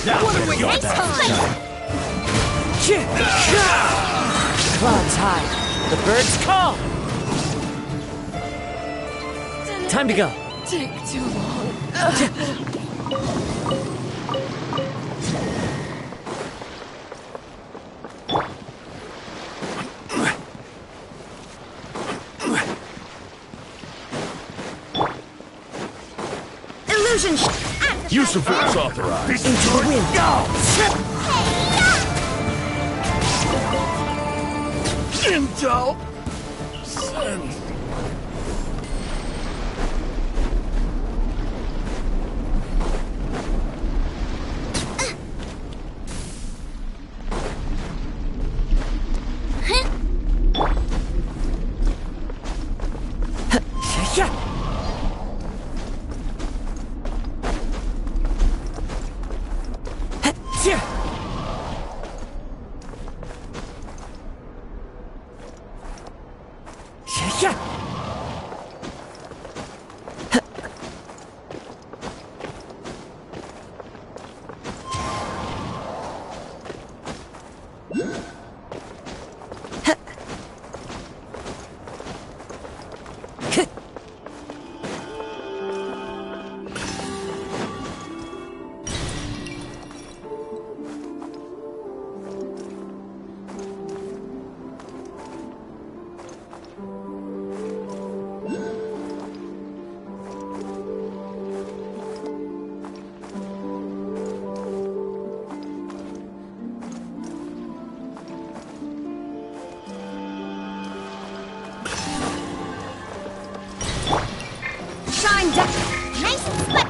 Speaker 19: Now
Speaker 10: What
Speaker 19: for
Speaker 10: a
Speaker 19: your
Speaker 10: waste
Speaker 19: bad
Speaker 10: of
Speaker 19: time.
Speaker 10: Clouds high. The birds call. Time to go.
Speaker 2: Take too long.
Speaker 7: Illusion!
Speaker 19: Use of force authorized.
Speaker 10: Into the wind.
Speaker 19: Go! Intel! Send.
Speaker 7: Shine duck! Nice and split!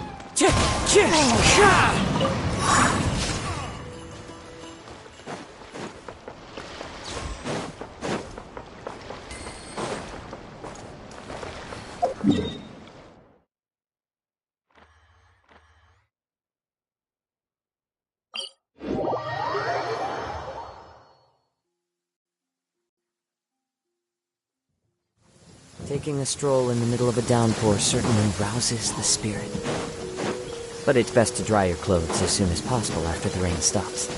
Speaker 18: Taking a stroll in the middle of a downpour certainly rouses the spirit. But it's best to dry your clothes as soon as possible after the rain stops.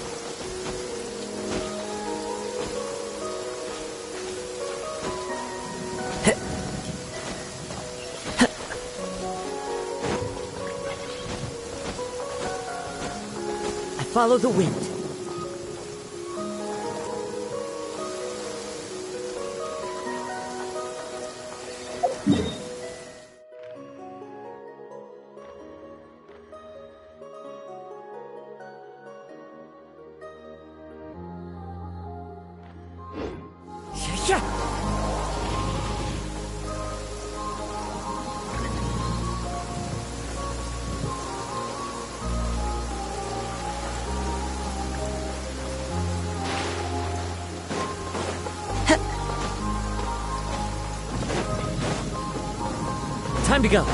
Speaker 18: I follow the wind. Time to go.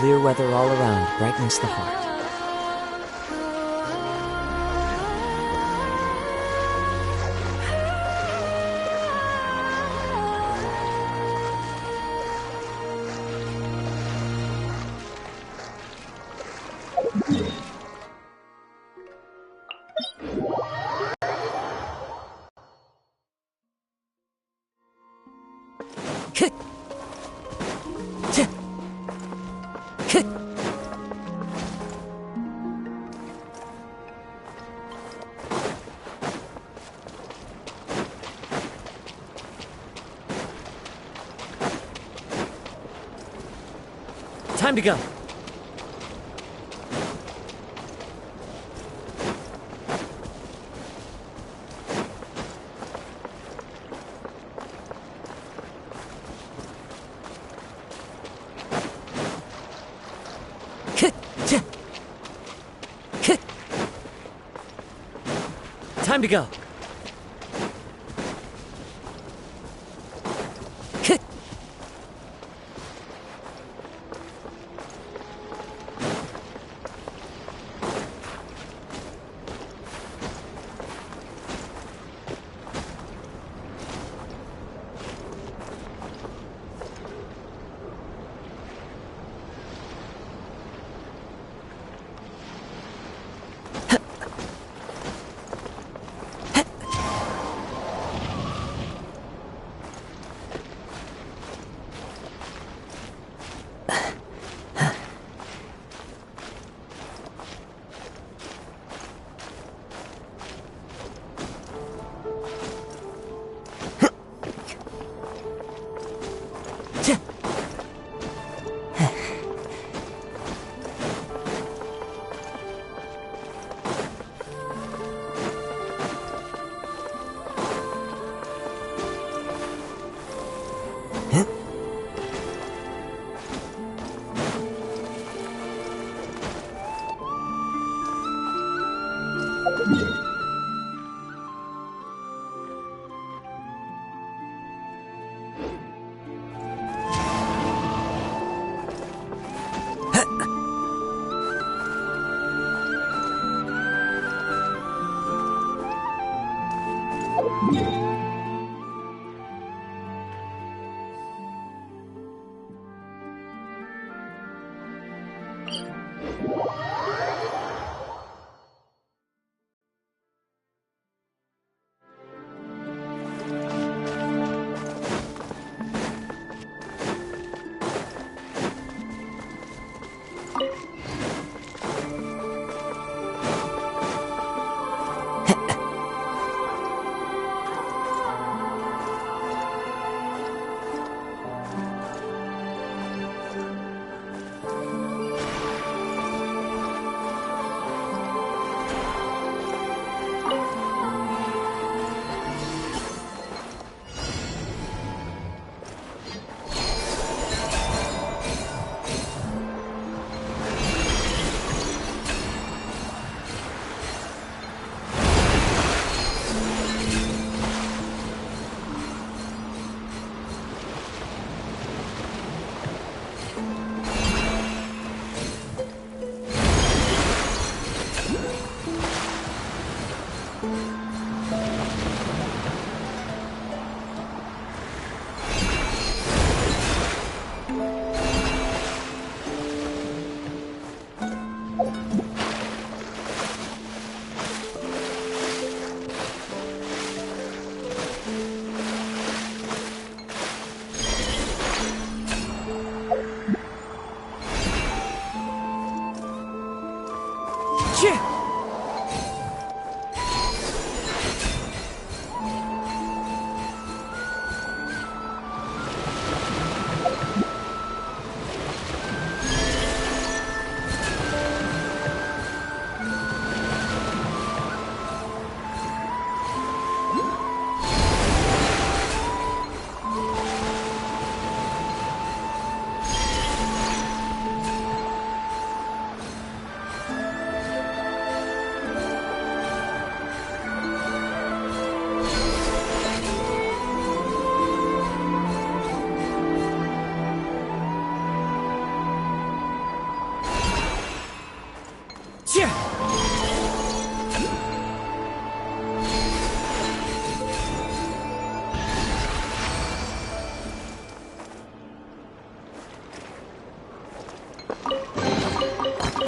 Speaker 18: Clear weather all around brightens the heart. Time to go. Time to go.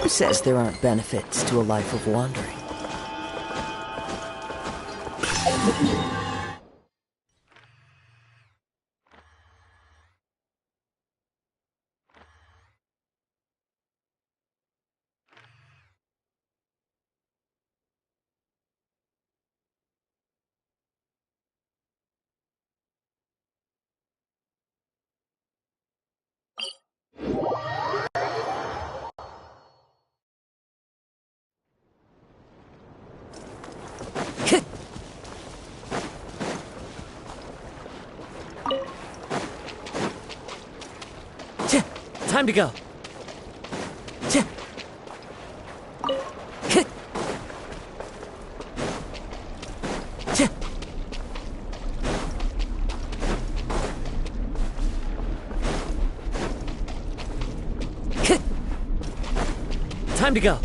Speaker 18: Who says there aren't benefits to a life of wandering?
Speaker 10: Time to go. Time to go.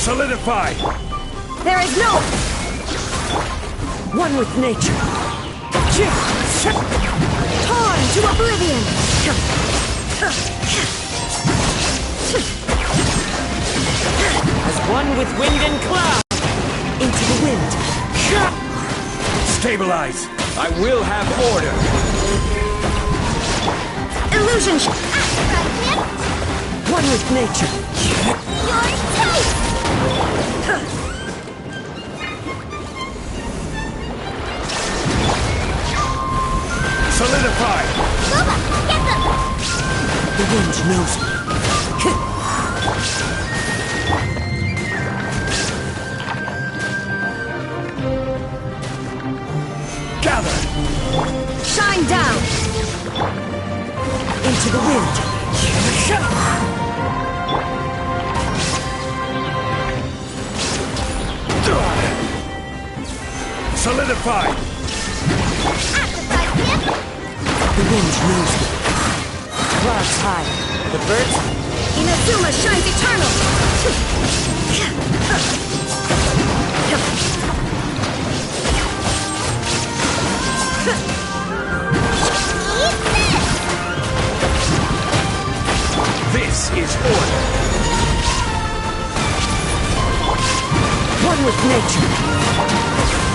Speaker 19: Solidify!
Speaker 20: There is no...
Speaker 10: One with nature.
Speaker 20: Torn to oblivion!
Speaker 10: with wind and cloud! Into the wind!
Speaker 19: Stabilize! I will have order!
Speaker 7: Illusion
Speaker 10: One with nature!
Speaker 1: You're toast!
Speaker 19: Solidify!
Speaker 1: Luba, get them!
Speaker 10: The wind knows me.
Speaker 19: Gather!
Speaker 7: shine down!
Speaker 10: Into the wind!
Speaker 19: Solidify!
Speaker 10: The wind knows me. Clouds high. The birds?
Speaker 7: Inazuma shines eternal!
Speaker 19: This is order!
Speaker 10: One with nature!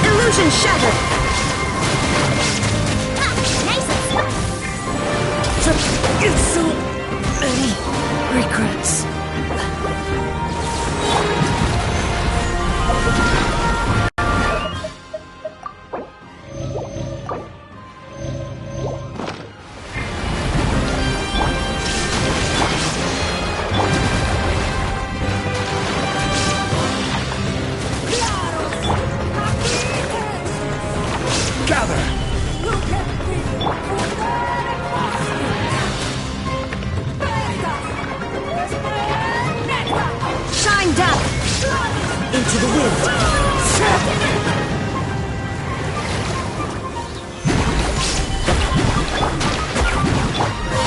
Speaker 7: Illusion shattered!
Speaker 10: It's so many regrets.
Speaker 7: Shine down!
Speaker 10: Into the wind!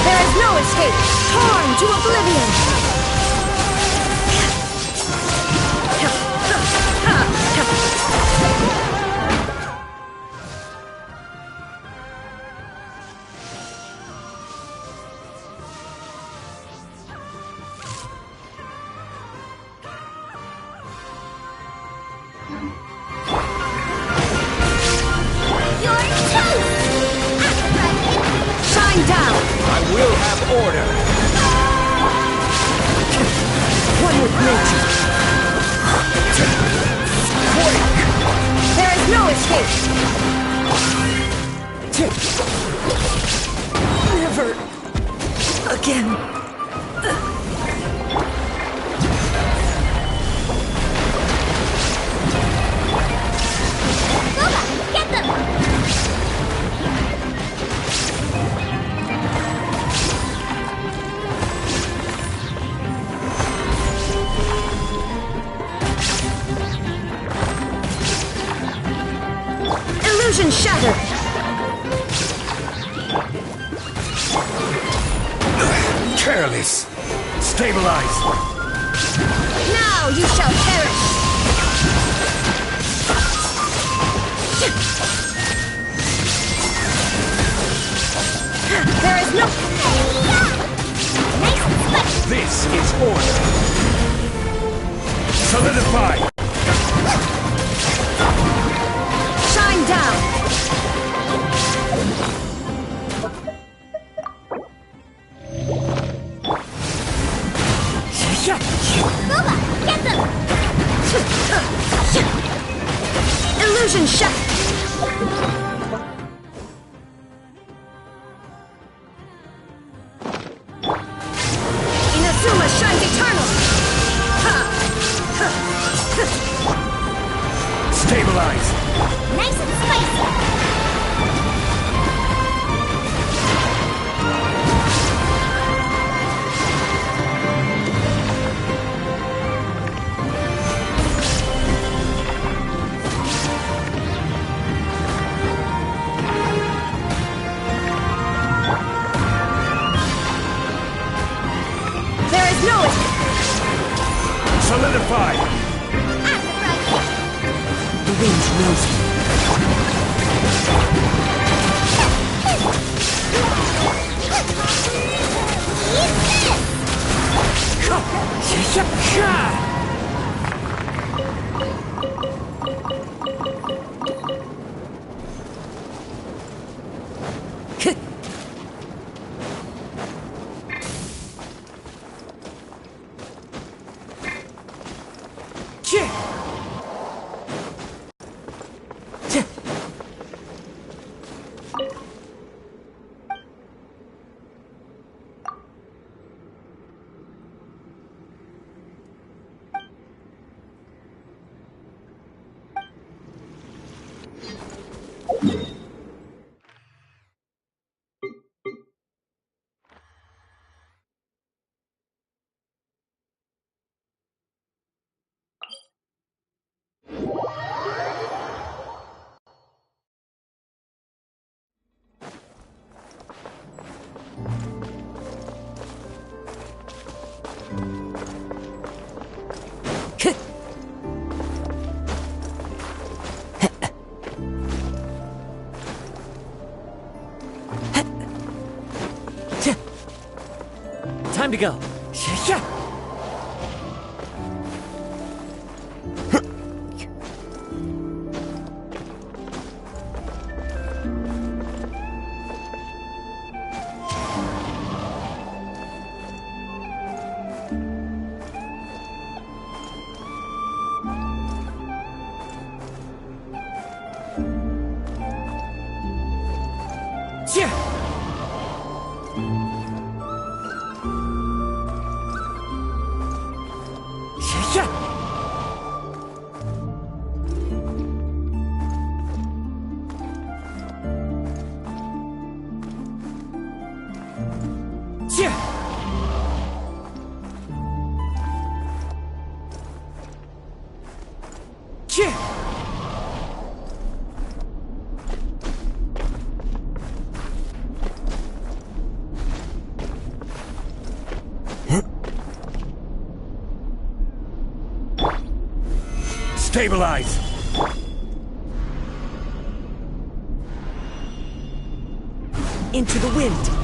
Speaker 7: There is no escape! Torn to oblivion! Shine down!
Speaker 19: I will have order!
Speaker 10: One with nature!
Speaker 7: There is no escape!
Speaker 10: Never again.
Speaker 1: Luba, get them!
Speaker 7: Illusion shattered!
Speaker 19: Careless! Stabilize!
Speaker 7: Now you shall perish! There is no...
Speaker 19: This is order! Solidify!
Speaker 7: Shine down!
Speaker 1: Luba, get them!
Speaker 7: Illusion shut! Inazuma shines eternal!
Speaker 19: Stabilize!
Speaker 1: Nice and spicy!
Speaker 7: There is no
Speaker 19: Solidify!
Speaker 10: The wind knows me.
Speaker 20: Time to go. Stabilize! Into the wind!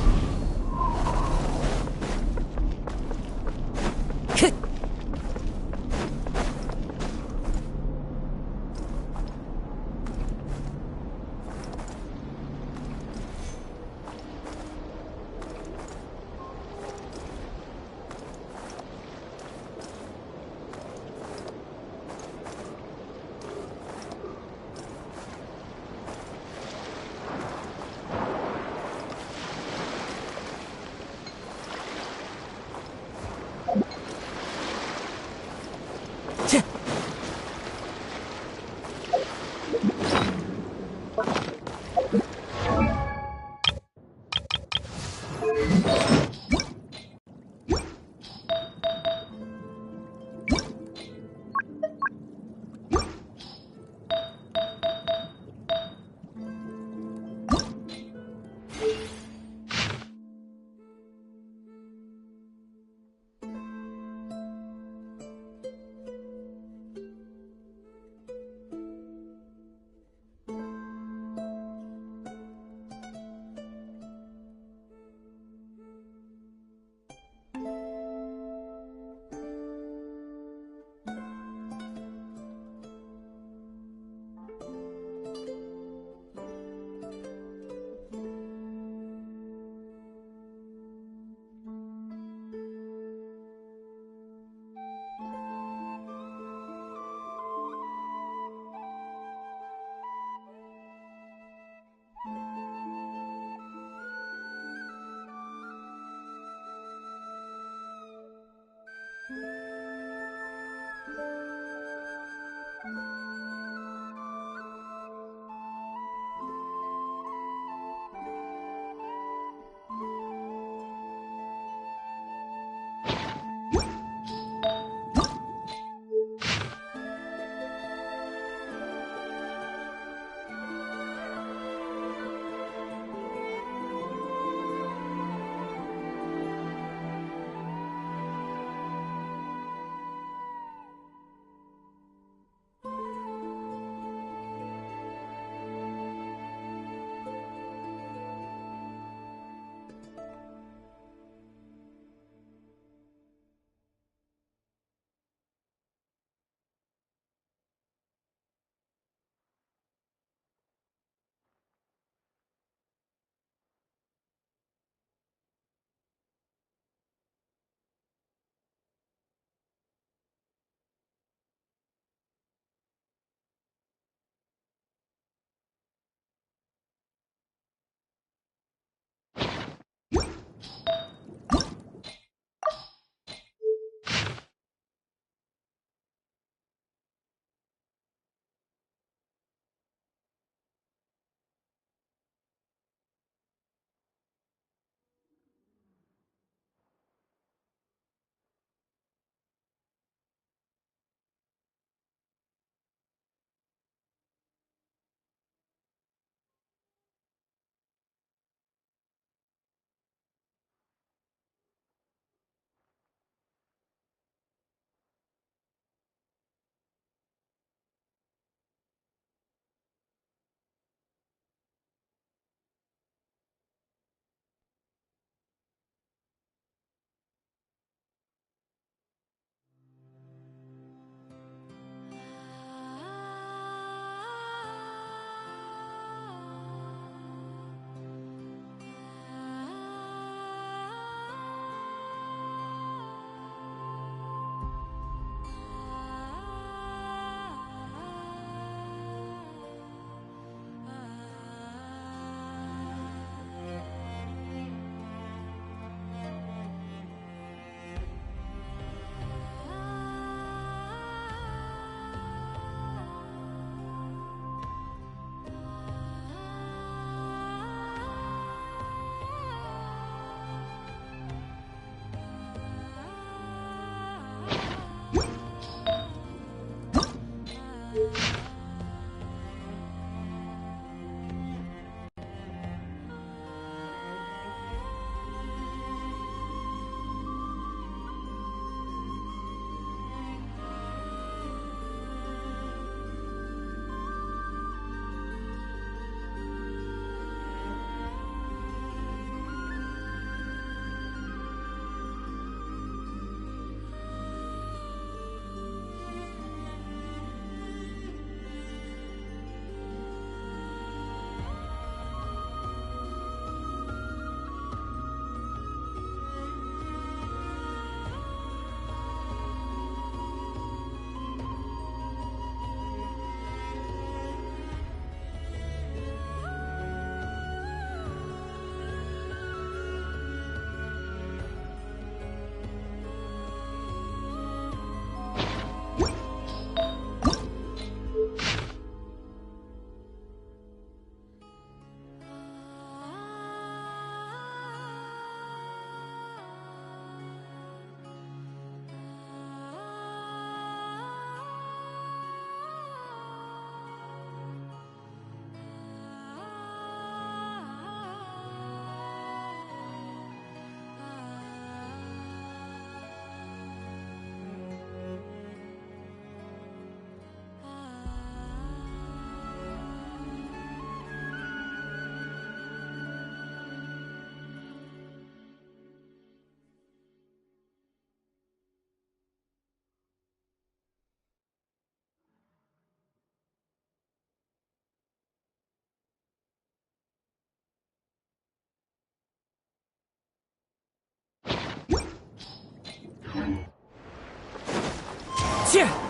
Speaker 20: Shit!